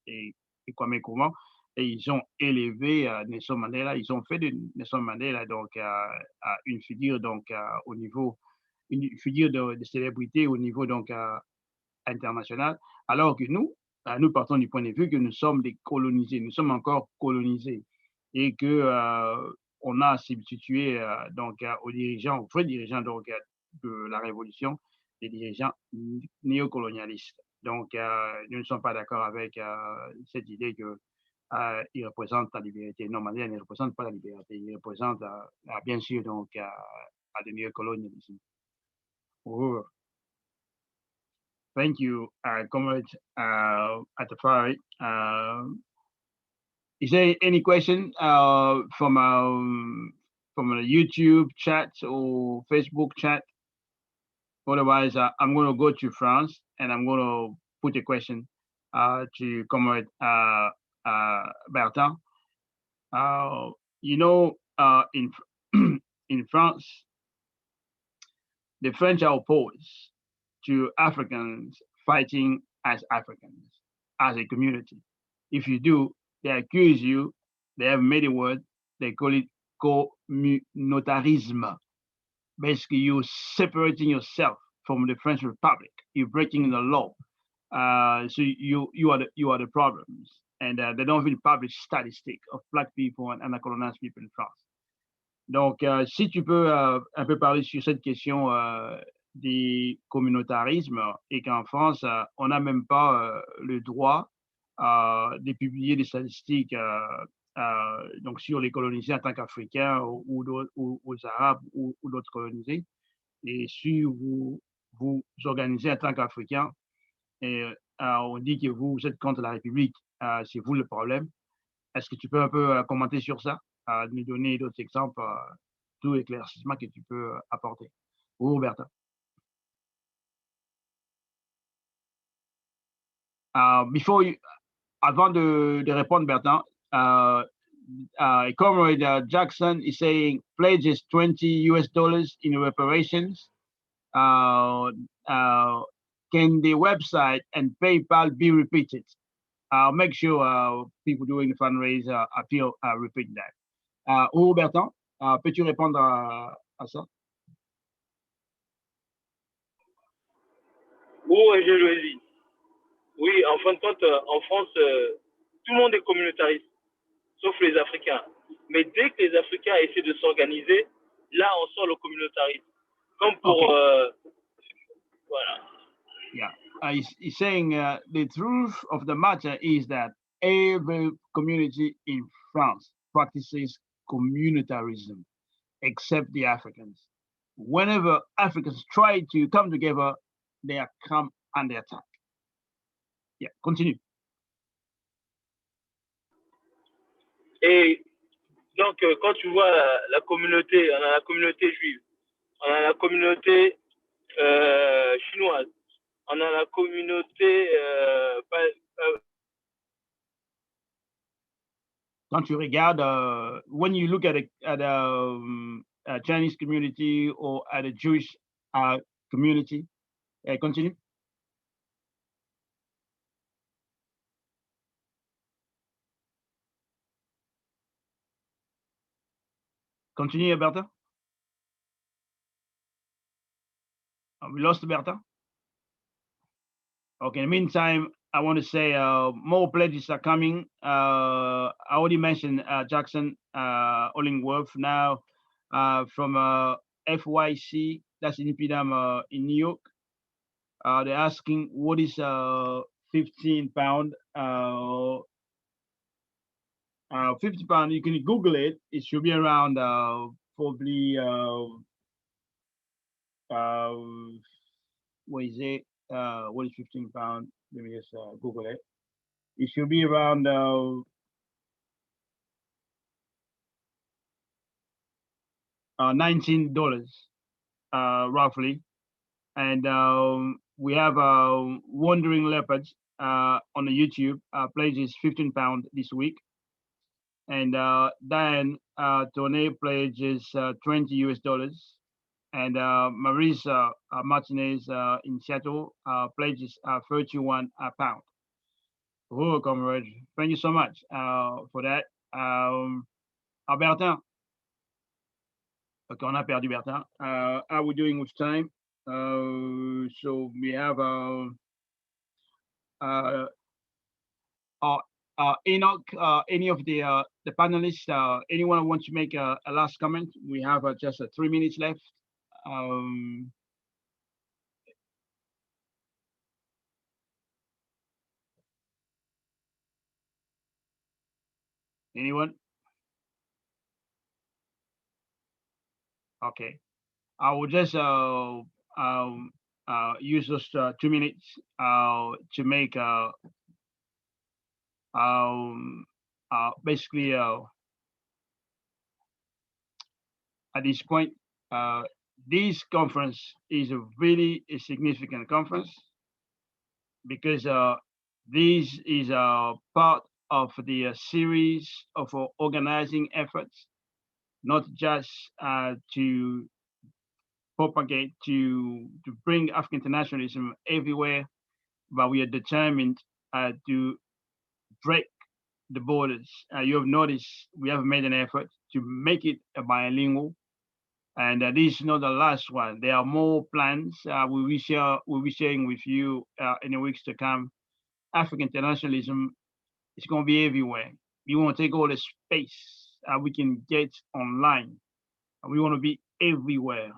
et Kwame Nkrumah. Et ils ont élevé Nelson Mandela. Ils ont fait de Nelson Mandela donc une figure donc au niveau, une figure de célébrité au niveau donc international, alors que nous partons du point de vue que nous sommes des colonisés, nous sommes encore colonisés et que on a substitué donc aux dirigeants, aux vrais dirigeants donc de la révolution, des dirigeants néocolonialistes. Donc nous ne sommes pas d'accord avec cette idée que il représente la liberté. Non, Mandela ne représente pas la liberté, il représente bien sûr donc le néocolonialisme. Thank you, Comrade Atafari. Is there any question from a YouTube chat or Facebook chat? Otherwise, I'm going to go to France and I'm going to put a question to Comrade Bertin. In in France, the French are opposed to Africans fighting as Africans, as a community. If you do, they accuse you, they have made a word, they call it communautarisme. Basically, you're separating yourself from the French Republic. You're breaking the law. So you are the problems. And they don't even publish statistics of Black people and colonized people in France. Donc, si tu peux un peu parler sur cette question des communautarismes et qu'en France, on n'a même pas le droit de publier des statistiques donc sur les colonisés en tant qu'Africains ou aux Arabes ou d'autres colonisés. Et si vous organisez en tant qu'Africains et on dit que vous êtes contre la République, c'est vous le problème. Est-ce que tu peux un peu commenter sur ça, nous donner d'autres exemples, tout éclaircissement que tu peux apporter? Ou Roberta? Avant de répondre, Bertrand, Comrade Jackson is saying pledges $20 in reparations. Can the website and PayPal be repeated? I'll make sure people doing the fundraiser appeal repeat that. Hugo Bertrand, peux-tu répondre à ça? Oui, je le dis. Oui, en fin de compte, en France, tout le monde est communautariste, sauf les Africains. Mais dès que les Africains essaient de s'organiser, là, on sort le communautarisme. Comme pour... voilà. Yeah, he's saying the truth of the matter is that every community in France practices communitarism, except the Africans. Whenever Africans try to come together, they are come under attack. Yeah, continue. Et donc, quand tu vois la communauté, on a la communauté juive, on a la communauté chinoise, on a la communauté... Quand tu regardes, when you look at Chinese community or at the Jewish community. Continue. Continue, Bertha. We lost Bertha. Okay, in the meantime, I want to say more pledges are coming. I already mentioned Jackson Hollingworth now from FYC, that's in Pidam in New York. They're asking what is 15 pound. 50 pound, you can Google it. It should be around probably what is it? What is 15 pound? Let me just Google it. It should be around $19 roughly. And we have Wandering Leopards on the YouTube. Pledges 15 pound this week. And Dan Tone pledges 20 US dollars. And Marisa Martinez in Seattle pledges 31 pound. Oh, comrade, thank you so much for that. Bertin. Okay, on a perdu Bertin. How are we doing with time? So we have Enoch, any of the panelists, anyone who wants to make a last comment? We have just 3 minutes left. Anyone? Okay, I will just use those 2 minutes to make basically at this point, this conference is a really significant conference because this is a part of the series of organizing efforts, not just to propagate, to bring African internationalism everywhere, but we are determined to break the borders. You have noticed we have made an effort to make it a bilingual, and this is not the last one. There are more plans we'll be sharing with you in the weeks to come. African internationalism is going to be everywhere. We want to take all the space we can get online. We want to be everywhere.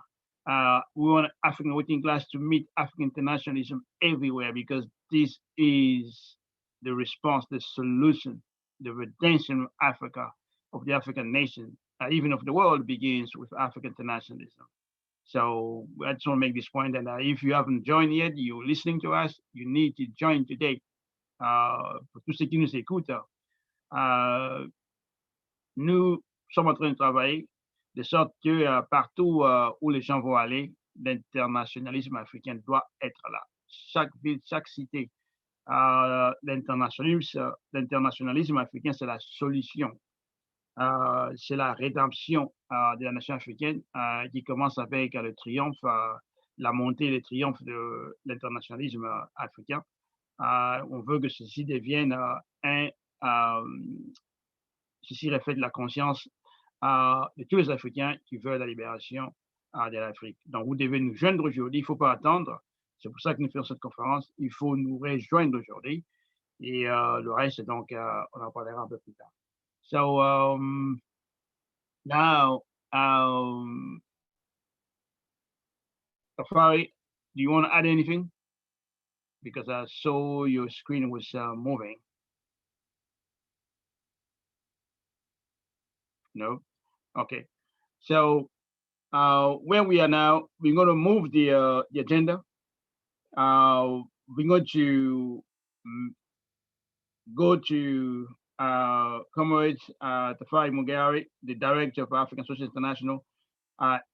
We want African working class to meet African internationalism everywhere because this is the response, the solution, the redemption of Africa, of the African nation, even of the world begins with African internationalism. So I just want to make this point that if you haven't joined yet, you're listening to us, you need to join today. Pour tous ceux qui nous écoutent, nous sommes en train de travailler de sorte que partout où les gens vont aller, l'internationalisme africain doit être là. Chaque ville, chaque cité, l'internationalisme africain, c'est la solution. C'est la rédemption de la nation africaine qui commence avec le triomphe, la montée et le triomphe de l'internationalisme africain. On veut que ceci devienne ceci reflète la conscience de tous les Africains qui veulent la libération de l'Afrique. Donc, vous devez nous joindre aujourd'hui. Il ne faut pas attendre. C'est pour ça que nous faisons cette conférence. Il faut nous rejoindre aujourd'hui. Et le reste, donc, on en parlera un peu plus tard. So, now, Safari, do you want to add anything? Because I saw your screen was moving. No? Okay. So where we are now, we're going to move the agenda. We're going to go to Comrade Tafari Mugari, the director of African Socialist International.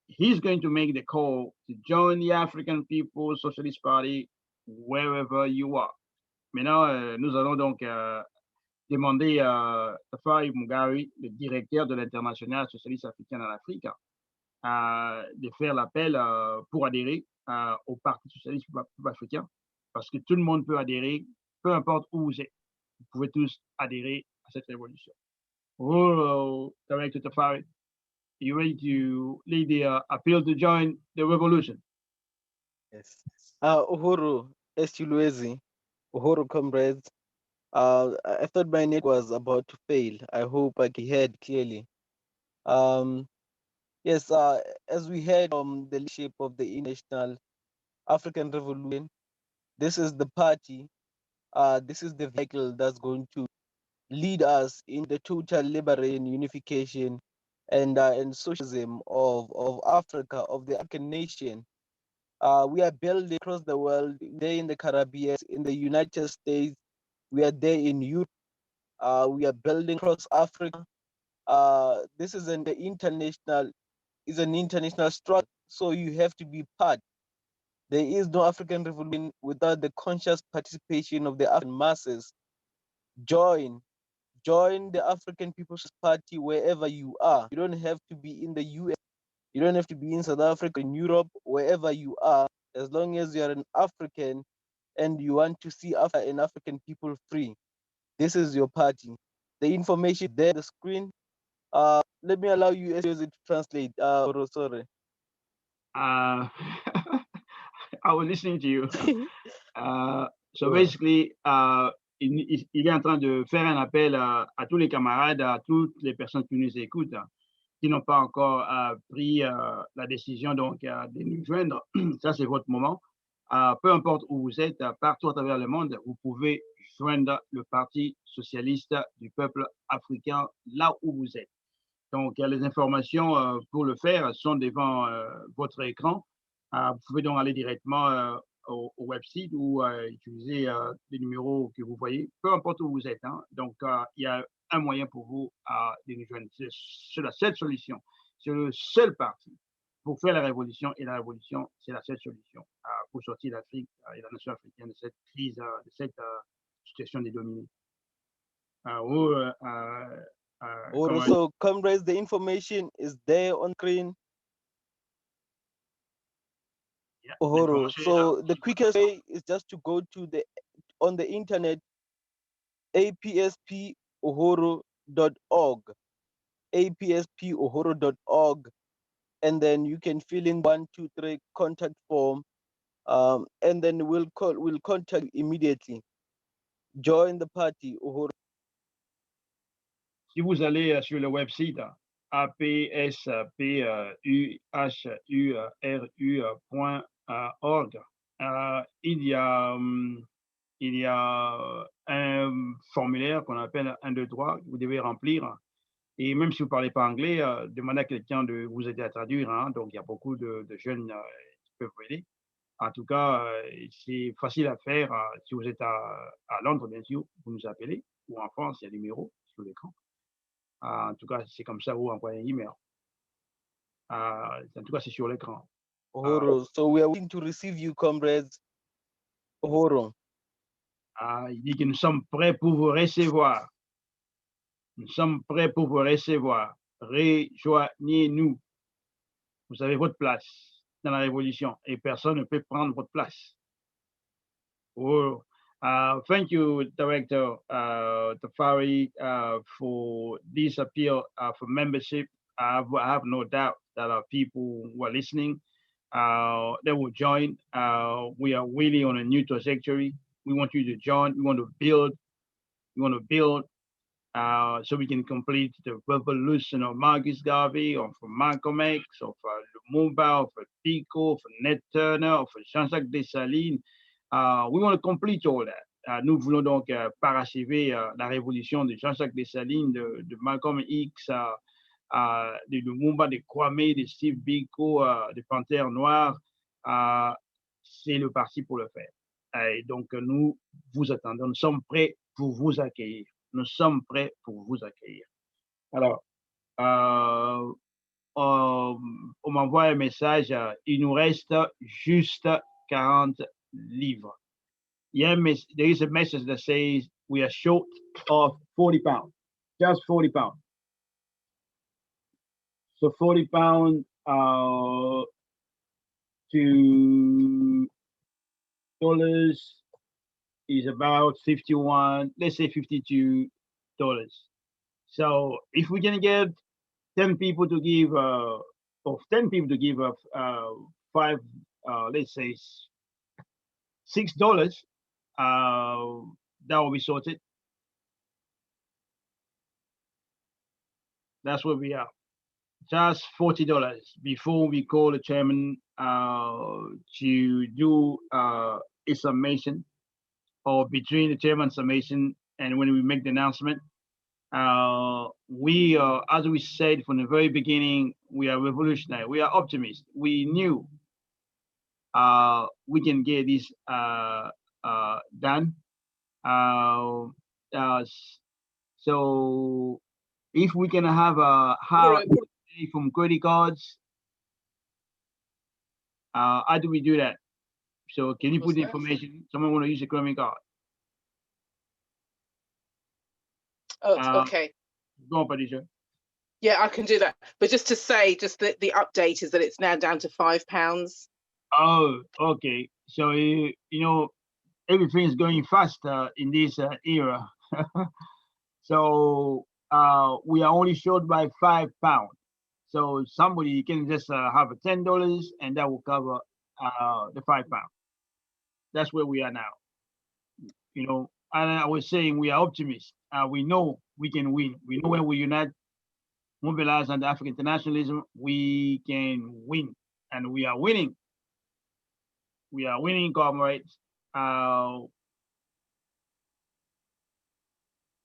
He's going to make the call to join the African People's Socialist Party wherever you are. Maintenant, nous allons donc demander à Tafari Mugari, le directeur de l'International Socialiste Africain en Afrique, de faire l'appel pour adhérer au Parti socialiste africain, parce que tout le monde peut adhérer, peu importe où vous êtes. Vous pouvez tous adhérer à cette révolution. Director Tafari, you ready to lead the appeal to join the revolution? Yes. Uhuru, Estilwezi, Uhuru comrades. I thought my net was about to fail. I hope I can hear it clearly. Yes, as we heard from the leadership of the International African Revolution, this is the party, this is the vehicle that's going to lead us in the total liberation, unification, and socialism of Africa, of the African nation. We are building across the world, there in the Caribbean, in the United States, we are there in Europe, we are building across Africa. This is an international struggle, so you have to be part. There is no African revolution without the conscious participation of the African masses. Join the African People's Party wherever you are. You don't have to be in the US. You don't have to be in South Africa, in Europe, wherever you are. As long as you are an African and you want to see Africa and African people free, this is your party. The information there on the screen. Let me allow you to translate. Sorry. I was listening to you. So Ouais. basically, il est en train de faire un appel à tous les camarades, à toutes les personnes qui nous écoutent, qui n'ont pas encore pris la décision donc de nous joindre. Ça, c'est votre moment. Peu importe où vous êtes, partout à travers le monde, vous pouvez joindre le Parti socialiste du peuple africain là où vous êtes. Donc, les informations pour le faire sont devant votre écran. Vous pouvez donc aller directement au website ou utiliser les numéros que vous voyez, peu importe où vous êtes. Hein. Donc, il y a un moyen pour vous de nous joindre. C'est la seule solution. C'est le seul parti pour faire la révolution. Et la révolution, c'est la seule solution pour sortir l'Afrique et la nation africaine de cette crise, de cette situation des dominés. So, comrades, the information is there on screen. Yeah, Uhuru. So the quickest way is just to go to on the internet, apspuhuru.org, apspuhuru.org, and then you can fill in 1, 2, 3 contact form, and then we'll contact immediately. Join the party, Uhuru. Si vous allez sur le website apspuhuru.org, il y a un formulaire qu'on appelle 1, 2, 3 que vous devez remplir. Et même si vous ne parlez pas anglais, demandez à quelqu'un de vous aider à traduire. Hein. Donc, il y a beaucoup de jeunes qui peuvent vous aider. En tout cas, c'est facile à faire. Si vous êtes à Londres, bien sûr, vous nous appelez. Ou en France, il y a le numéro sur l'écran. En tout cas, c'est comme ça, vous envoyez un email. En tout cas, c'est sur l'écran. Uhuru. So we are waiting to receive you, comrades. Uhuru. Il dit que nous sommes prêts pour vous recevoir. Nous sommes prêts pour vous recevoir. Rejoignez-nous. Vous avez votre place dans la révolution et personne ne peut prendre votre place. Oh, thank you, Director Tafari, for this appeal for membership. I have no doubt that people who are listening, they will join. We are really on a new trajectory. We want you to join. We want to build. So we can complete the revolution of Marcus Garvey, or for Malcolm X, or for Lumumba, or for Pico, for Ned Turner, or for Jean-Jacques Dessalines. We want to complete all that. Nous voulons donc parachever la révolution de Jean-Jacques Dessalines, de Malcolm X, de Lumumba, de Kwame, de Steve Biko, de Panthère Noire. C'est le parti pour le faire. Et donc, nous vous attendons. Nous sommes prêts pour vous accueillir. Nous sommes prêts pour vous accueillir. Alors, on m'envoie un message. Il nous reste juste 40 livres. Yeah, there is a message that says we are short of 40 pounds. Just 40 pounds. So 40 pounds to dollars is about 51, let's say $52. So if we're gonna get 10 people to give of 10 people to give five, let's say $6, that will be sorted. That's where we are. Just $40 before we call the chairman to do a summation, or between the chairman's summation and when we make the announcement. We are, as we said from the very beginning, we are revolutionary. We are optimists. We knew we can get this done. So if we can have a high from credit cards, how do we do that? So can you put the information? Someone want to use a credit card? Oh, okay. Go on, Patricia. Yeah, I can do that. But just to say, just the update is that it's now down to £5. Oh, okay. So you know, everything's going faster in this era. So we are only short by £5. So somebody can just have a $10, and that will cover the £5. That's where we are now. You know, and I was saying we are optimists. We know we can win. We know when we unite, mobilize under African internationalism, we can win, and we are winning. We are winning, comrades.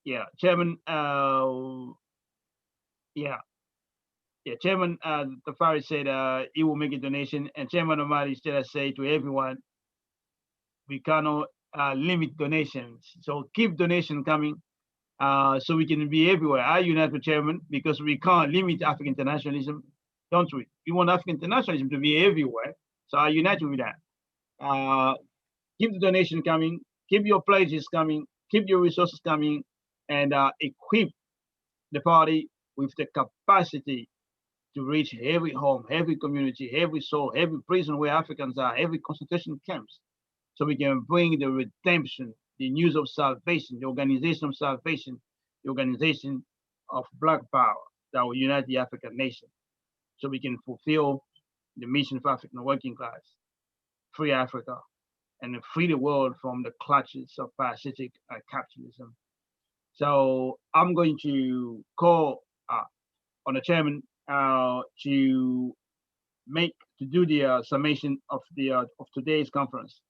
Yeah, Chairman. Chairman Tafari said he will make a donation, and Chairman Omali Yeshitela say to everyone, we cannot limit donations. So keep donation coming, so we can be everywhere. I unite with Chairman because we can't limit African internationalism, don't we? We want African internationalism to be everywhere. So I unite with that. Keep the donation coming, keep your pledges coming, keep your resources coming, and equip the party with the capacity to reach every home, every community, every soul, every prison where Africans are, every concentration camps, so we can bring the redemption, the news of salvation, the organization of salvation, the organization of Black power that will unite the African nation, so we can fulfill the mission for African working class, free Africa, and free the world from the clutches of parasitic capitalism. So I'm going to call on the chairman to do the summation of today's conference.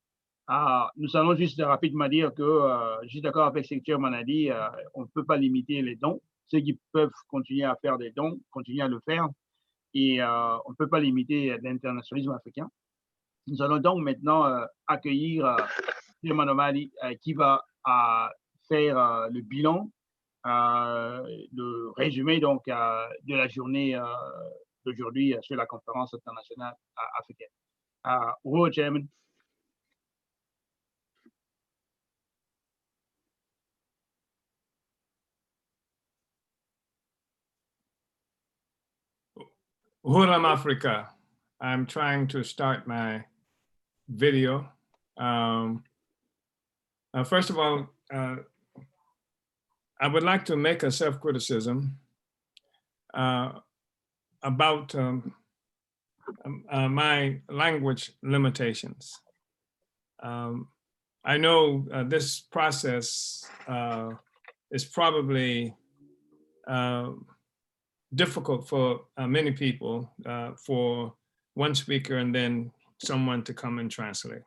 Nous allons juste rapidement dire que je suis d'accord avec ce que le chairman a dit. On ne peut pas limiter les dons. Ceux qui peuvent continuer à faire des dons, continuer à le faire. Et on ne peut pas limiter l'internationalisme africain. Nous allons donc maintenant accueillir chairman Omali qui va faire le bilan, le résumé donc de la journée d'aujourd'hui sur la conférence internationale africaine. Hello, Chairman. Huram Africa. I'm trying to start my video. First of all, I would like to make a self-criticism about my language limitations. I know this process is probably difficult for many people, for one speaker and then someone to come and translate.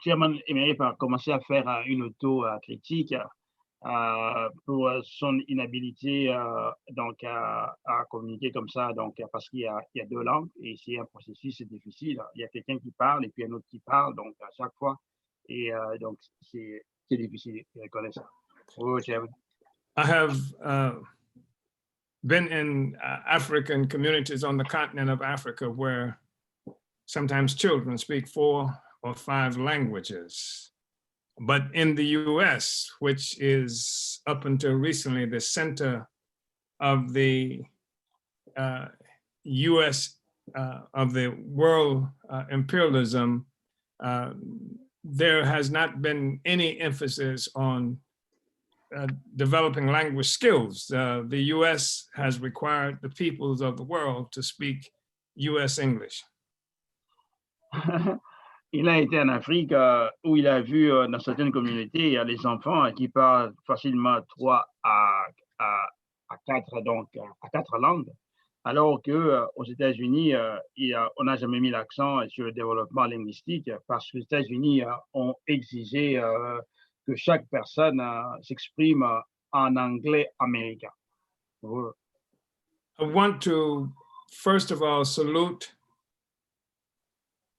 Chairman aimerait commencer à faire une auto-critique pour son inhabilité donc à communiquer comme ça, donc parce qu'il y a deux langues et c'est un processus, c'est difficile. Il y a quelqu'un qui parle et puis un autre qui parle, donc à chaque fois, et donc c'est difficile de reconnaître ça. Oh, Chairman. I have been in African communities on the continent of Africa where sometimes children speak 4 or 5 languages. But in the US, which is up until recently the center of the US, of the world imperialism, there has not been any emphasis on developing language skills. The US has required the peoples of the world to speak US English. Il a été en Afrique où il a vu dans certaines communautés les enfants qui parlent facilement 3 à 4, donc à 4 langues, alors que aux États-Unis, on n'a jamais mis l'accent sur le développement linguistique parce que les États-Unis ont exigé que chaque personne s'exprime en anglais américain. I want to first of all salute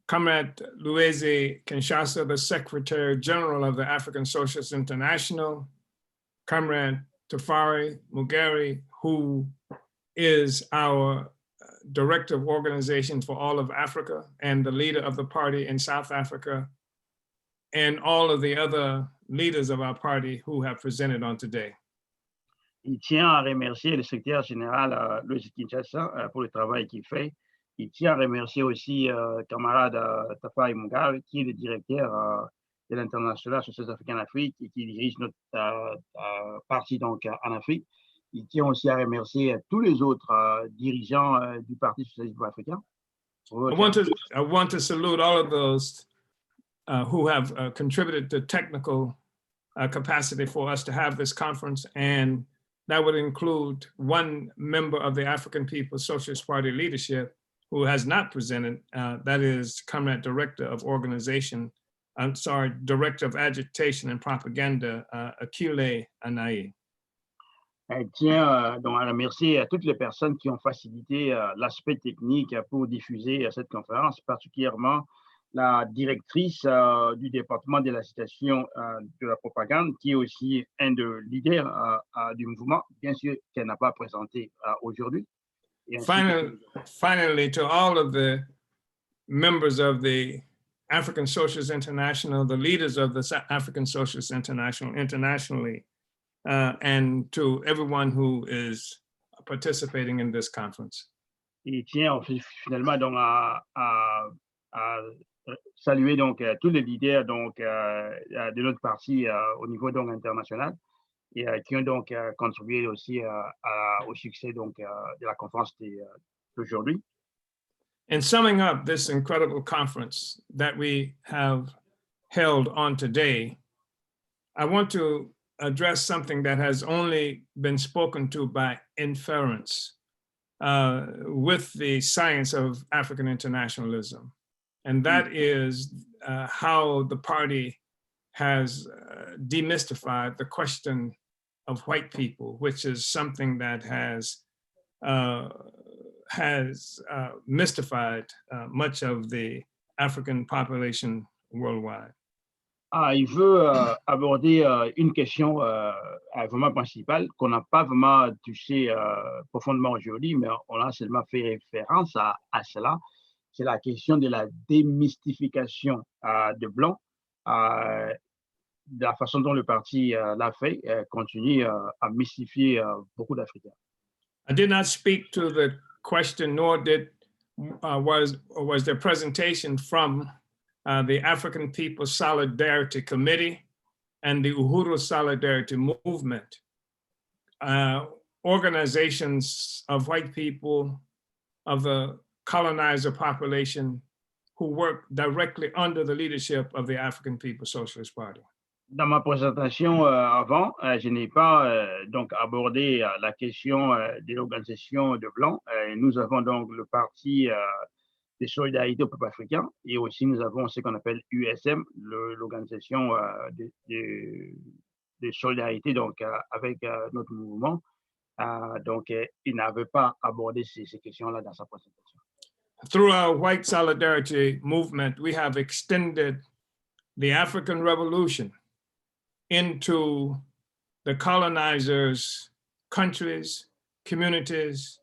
Comrade Louise Kinshasa, the Secretary General of the African Socialist International, Comrade Tafari Mugeri, who is our Director of Organization for all of Africa and the leader of the party in South Africa, and all of the other leaders of our party who have presented on today. Il tient à remercier le secrétaire général Louis Kinshasa pour le travail qu'il fait. Il tient à remercier aussi camarade Tafari Mugari, qui est le directeur de l'International Socialiste Africaine en Afrique et qui dirige notre parti donc, en Afrique. Il tient aussi à remercier tous les autres dirigeants du Parti socialiste africain. I want to salute all of those who have contributed to technical capacity for us to have this conference, and that would include one member of the African People's Socialist Party leadership who has not presented, that is Comrade Director of Director of Agitation and Propaganda, Akile Anayi. Elle tient donc à remercier toutes les personnes qui ont facilité l'aspect technique pour diffuser cette conférence, particulièrement la directrice du département de l'agitation de la propagande, qui est aussi un des leaders du mouvement, bien sûr qu'elle n'a pas présenté aujourd'hui. Finally, to all of the members of the African Socialist International, the leaders of the African Socialist International internationally, and to everyone who is participating in this conference. Il tient finalement donc à saluer donc tous les leaders donc de notre parti au niveau donc international et qui ont donc contribué aussi au succès donc de la conférence d'aujourd'hui. In summing up this incredible conference that we have held on today, I want to address something that has only been spoken to by inference with the science of African internationalism. And that is how the party has demystified the question of white people, which is something that has mystified much of the African population worldwide. Il veut aborder une question vraiment principale qu'on n'a pas vraiment touché profondément aujourd'hui, mais on a seulement fait référence à cela. C'est la question de la démystification de blanc, de la façon dont le parti l'a fait, continue à mystifier beaucoup d'Africains. I did not speak to the question, nor did was their presentation from the African People's Solidarity Committee and the Uhuru Solidarity Movement, organizations of white people of the colonizer population who work directly under the leadership of the African People's Socialist Party. Dans ma présentation avant, je n'ai pas donc abordé la question de l'organisation de blancs. Nous avons donc le parti de solidarité au peuple africain et aussi nous avons ce qu'on appelle USM, l'organisation de solidarité donc avec notre mouvement. Donc il n'avait pas abordé ces questions-là dans sa présentation. Through our white solidarity movement, we have extended the African Revolution into the colonizers' countries, communities,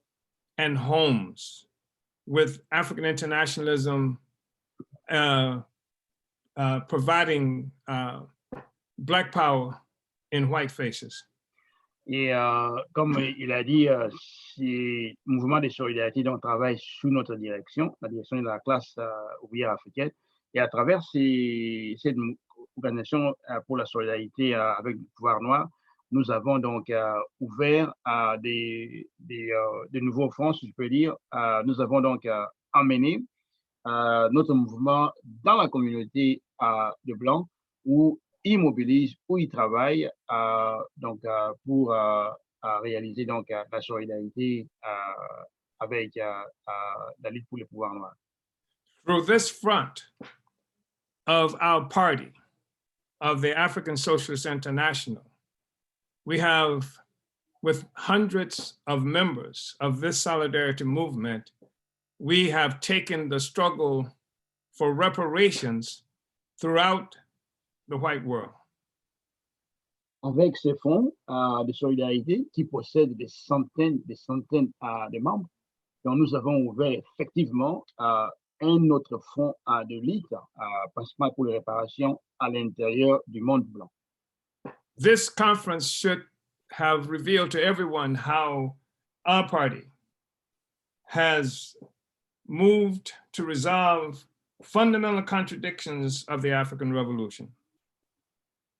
and homes, with African internationalism providing black power in white faces. Et comme il a dit, c'est le mouvement de solidarité dont on travaille sous notre direction, la direction de la classe ouvrière africaine. Et à travers cette organisation pour la solidarité avec le pouvoir noir, nous avons donc ouvert des nouveaux fronts, si je peux dire. Nous avons donc emmené notre mouvement dans la communauté de Blancs où ils mobilisent, où ils travaillent donc, pour réaliser donc, la solidarité avec la lutte pour le pouvoir noir. Through this front of our party, of the African Socialist International, we have, with hundreds of members of this solidarity movement, we have taken the struggle for reparations throughout the white world. Avec ces fonds de solidarité qui possèdent des centaines de membres, donc nous avons ouvert effectivement un autre fonds de lutte, principalement pour les réparations à l'intérieur du monde blanc. This conference should have revealed to everyone how our party has moved to resolve fundamental contradictions of the African Revolution.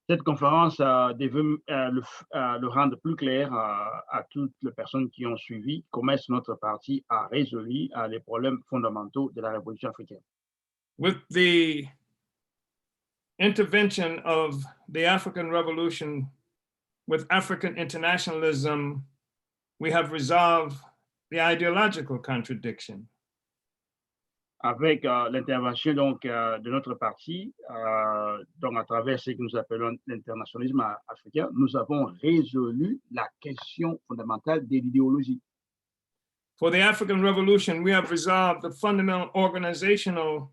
Cette conférence devait le rendre plus clair à toutes les personnes qui ont suivi comment est-ce que notre parti a résolu les problèmes fondamentaux de la Révolution africaine. With the intervention of the African Revolution with African internationalism, we have resolved the ideological contradiction. Avec l'intervention donc de notre parti, donc à travers ce que nous appelons l'internationalisme africain, nous avons résolu la question fondamentale de l'idéologie. For the African Revolution, we have resolved the fundamental organizational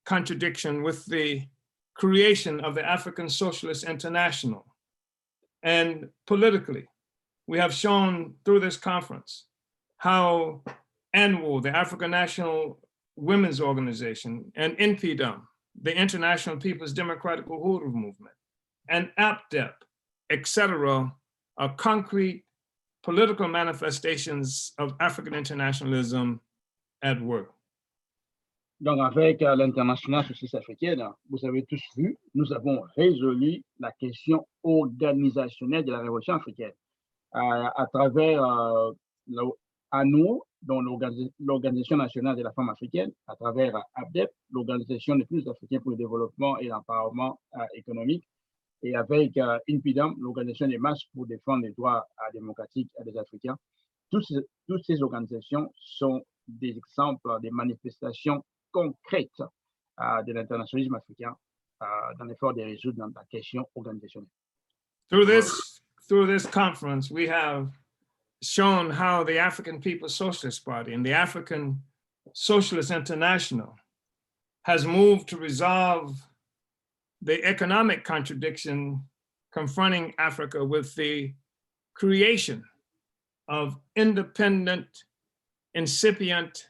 contradiction with the creation of the African Socialist International. And politically, we have shown through this conference how ANWO, the African National Women's Organization, and NPDUM, the International People's Democratic Uhuru Movement, and APDEP, etc., are concrete political manifestations of African internationalism at work. Donc avec l'international socialiste africaine, vous avez tous vu, nous avons résolu la question organisationnelle de la révolution africaine à travers ANWO, dont l'Organisation nationale de la femme africaine, à travers APDEP, l'Organisation des plus africains pour le développement et l'empowerment économique, et avec NPDUM, l'Organisation des masses pour défendre les droits démocratiques des Africains. Toutes ces organisations sont des exemples des manifestations concrètes de l'internationalisme africain dans l'effort de résoudre la question organisationnelle. Through this conference, we have shown how the African People's Socialist Party and the African Socialist International has moved to resolve the economic contradiction confronting Africa with the creation of independent, incipient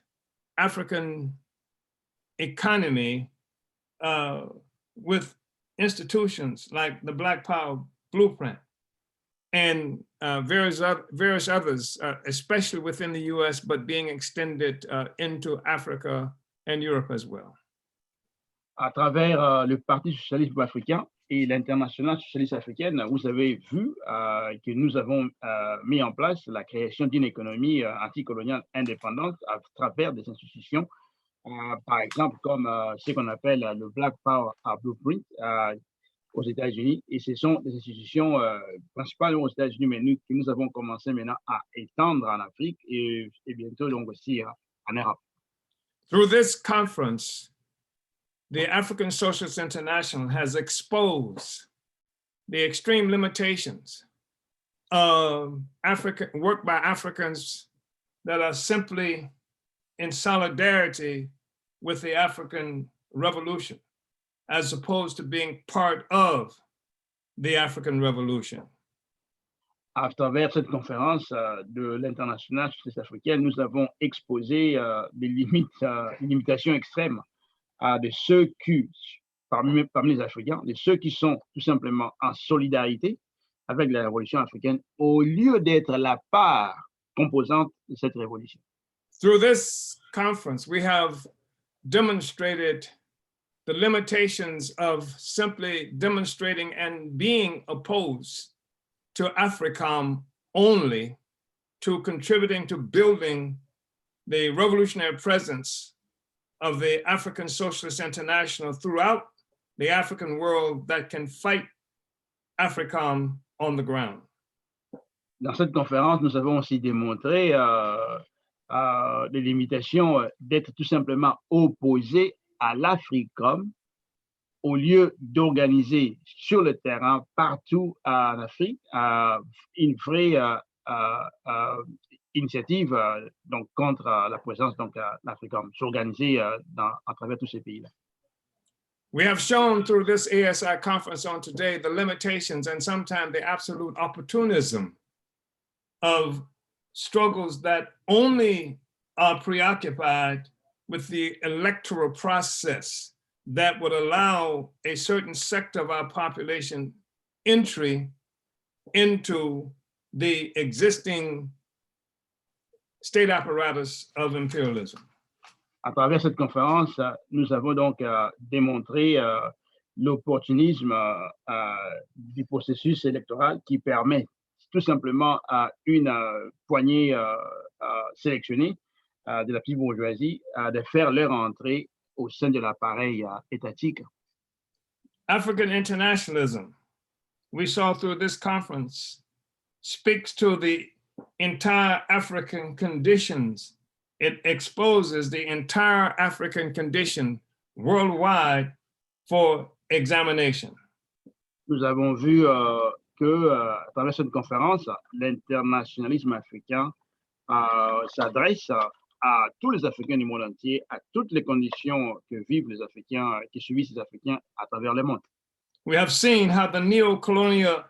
African economy with institutions like the Black Power Blueprint and various others, especially within the US, but being extended into Africa and Europe as well. À travers le Parti socialiste africain et l'Internationale socialiste africaine, vous avez vu que nous avons mis en place la création d'une économie anticoloniale indépendante à travers des institutions, par exemple comme ce qu'on appelle le Black Power Blueprint aux États-Unis. Et ce sont des institutions principalement aux États-Unis, mais que nous avons commencé maintenant à étendre en Afrique et bientôt donc aussi en Europe. Through this conference, the African Socialist International has exposed the extreme limitations of work by Africans that are simply in solidarity with the African Revolution, as opposed to being part of the African Revolution. À travers cette conférence de l'Internationale socialiste africaine, nous avons exposé des limitations extrêmes de ceux qui, parmi les Africains, de ceux qui sont tout simplement en solidarité avec la révolution africaine au lieu d'être la part composante de cette révolution. Through this conference, we have demonstrated the limitations of simply demonstrating and being opposed to AFRICOM only, to contributing to building the revolutionary presence of the African Socialist International throughout the African world that can fight AFRICOM on the ground. Dans cette conférence, nous avons aussi démontré les limitations d'être tout simplement opposé à l'AFRICOM au lieu d'organiser sur le terrain partout en Afrique une vraie initiative donc, contre la présence de l'AFRICOM, s'organiser à travers tous ces pays-là. We have shown through this ASI conference on today the limitations and sometimes the absolute opportunism of struggles that only are preoccupied with the electoral process that would allow a certain sector of our population entry into the existing state apparatus of imperialism. À travers cette conférence, nous avons donc démontré l'opportunisme du processus électoral qui permet tout simplement à une poignée sélectionnée de la petite bourgeoisie de faire leur entrée au sein de l'appareil étatique. African internationalism, we saw through this conference, speaks to the entire African conditions. It exposes the entire African condition worldwide for examination. Nous avons vu que, à travers cette conférence, l'internationalisme africain s'adresse à tous les Africains du monde entier, à toutes les conditions que vivent les Africains, qui subissent les Africains à travers le monde. We have seen how the neo-colonial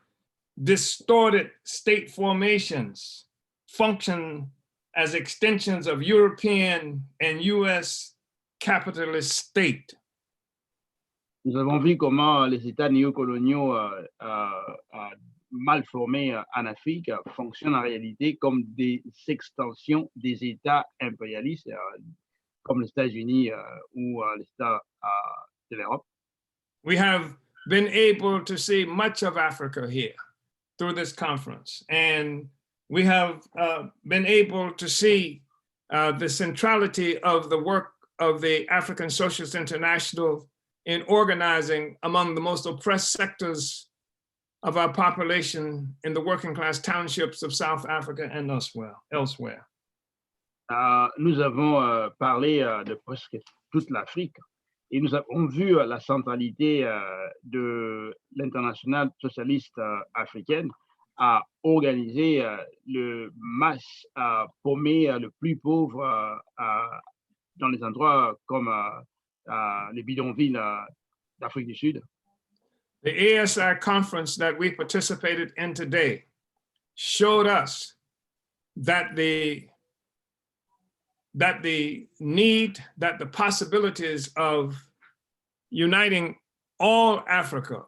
distorted state formations function as extensions of European and US capitalist state. Nous avons vu comment les États néocoloniaux mal formés en Afrique fonctionnent en réalité comme des extensions des États impérialistes, comme les États-Unis ou les États de l'Europe. We have been able to see much of Africa here through this conference, and we have been able to see the centrality of the work of the African Socialist International in organizing among the most oppressed sectors of our population in the working class townships of South Africa and elsewhere. Nous avons parlé de presque toute l'Afrique et nous avons vu la centralité de l'internationale socialiste africaine à organiser le masse paumé le plus pauvre dans les endroits comme les bidonvilles d'Afrique du Sud. The ASI conference that we participated in today showed us that the possibilities of uniting all Africa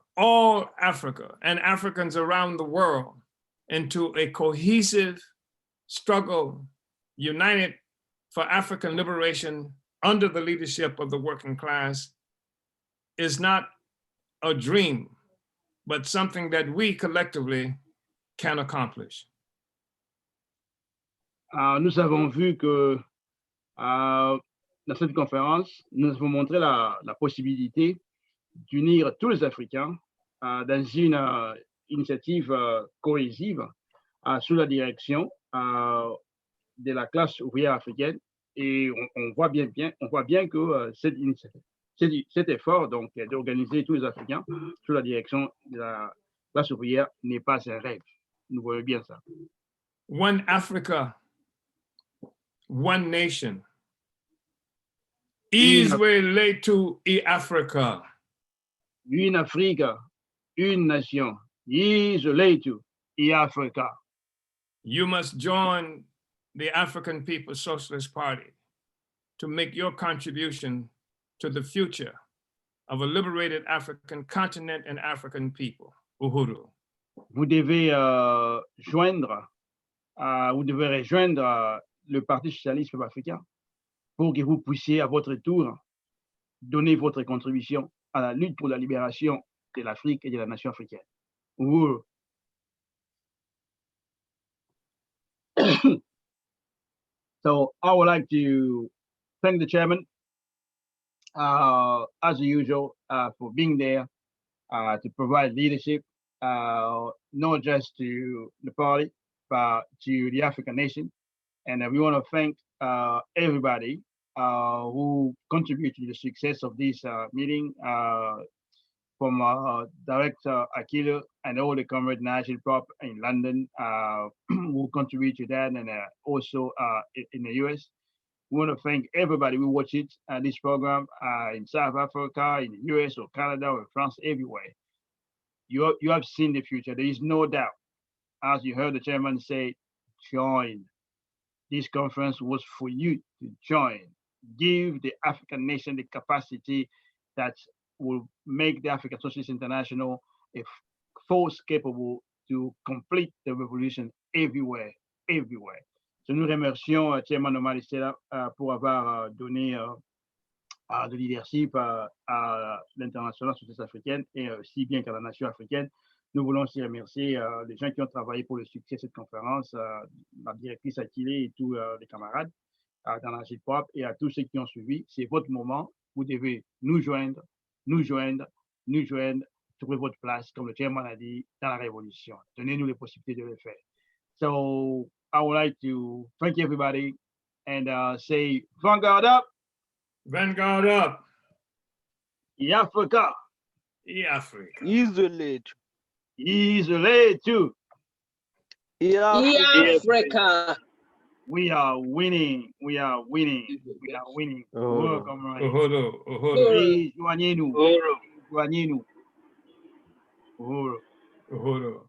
and Africans around the world into a cohesive struggle, united for African liberation under the leadership of the working class, is not a dream, but something that we collectively can accomplish. Nous avons vu que dans cette conférence, nous avons montré la possibilité d'unir tous les Africains dans une initiative cohésive sous la direction de la classe ouvrière africaine. Et on voit bien que cet effort donc d'organiser tous les Africains sous la direction de la classe ouvrière n'est pas un rêve. Nous voyons bien ça. One Africa, one nation. Israel to Africa. Une Afrique, une nation. Israel to Africa. You must join the African People's Socialist Party to make your contribution to the future of a liberated African continent and African people. Uhuru. vous devez rejoindre le Parti socialiste africain pour que vous puissiez à votre tour donner votre contribution à la lutte pour la libération de l'Afrique et de la nation africaine. Uhuru. So I would like to thank the chairman, as usual, for being there to provide leadership, not just to the party, but to the African nation. And we want to thank everybody who contributed to the success of this meeting, from Director Akilo and all the comrades National Prop in London who contribute to that, and also in the US. We want to thank everybody who watch it, this program in South Africa, in the US or Canada or France, everywhere. You have seen the future. There is no doubt. As you heard the chairman say, join. This conference was for you to join. Give the African nation the capacity that will make the African Socialist International a force capable to complete the revolution everywhere, everywhere. So nous remercions Chairman Omali Yeshitela pour avoir donné de leadership à l'international socialiste africaine et si bien qu'à la nation africaine. Nous voulons aussi remercier les gens qui ont travaillé pour le succès de cette conférence, la directrice Akile et tous les camarades dans la GIPOP, et à tous ceux qui ont suivi. C'est votre moment. Vous devez nous joindre, trouver votre place, comme le chairman a dit, dans la révolution. Donnez-nous les possibilités de le faire. So I would like to thank everybody and say, Vanguard up! Vanguard up! Africa! Africa! Isolate. Isolate too! Africa! We are winning. We are winning. We are winning. Uhuru. Joignez-nous. Joignez-nous. Uhuru. Uhuru.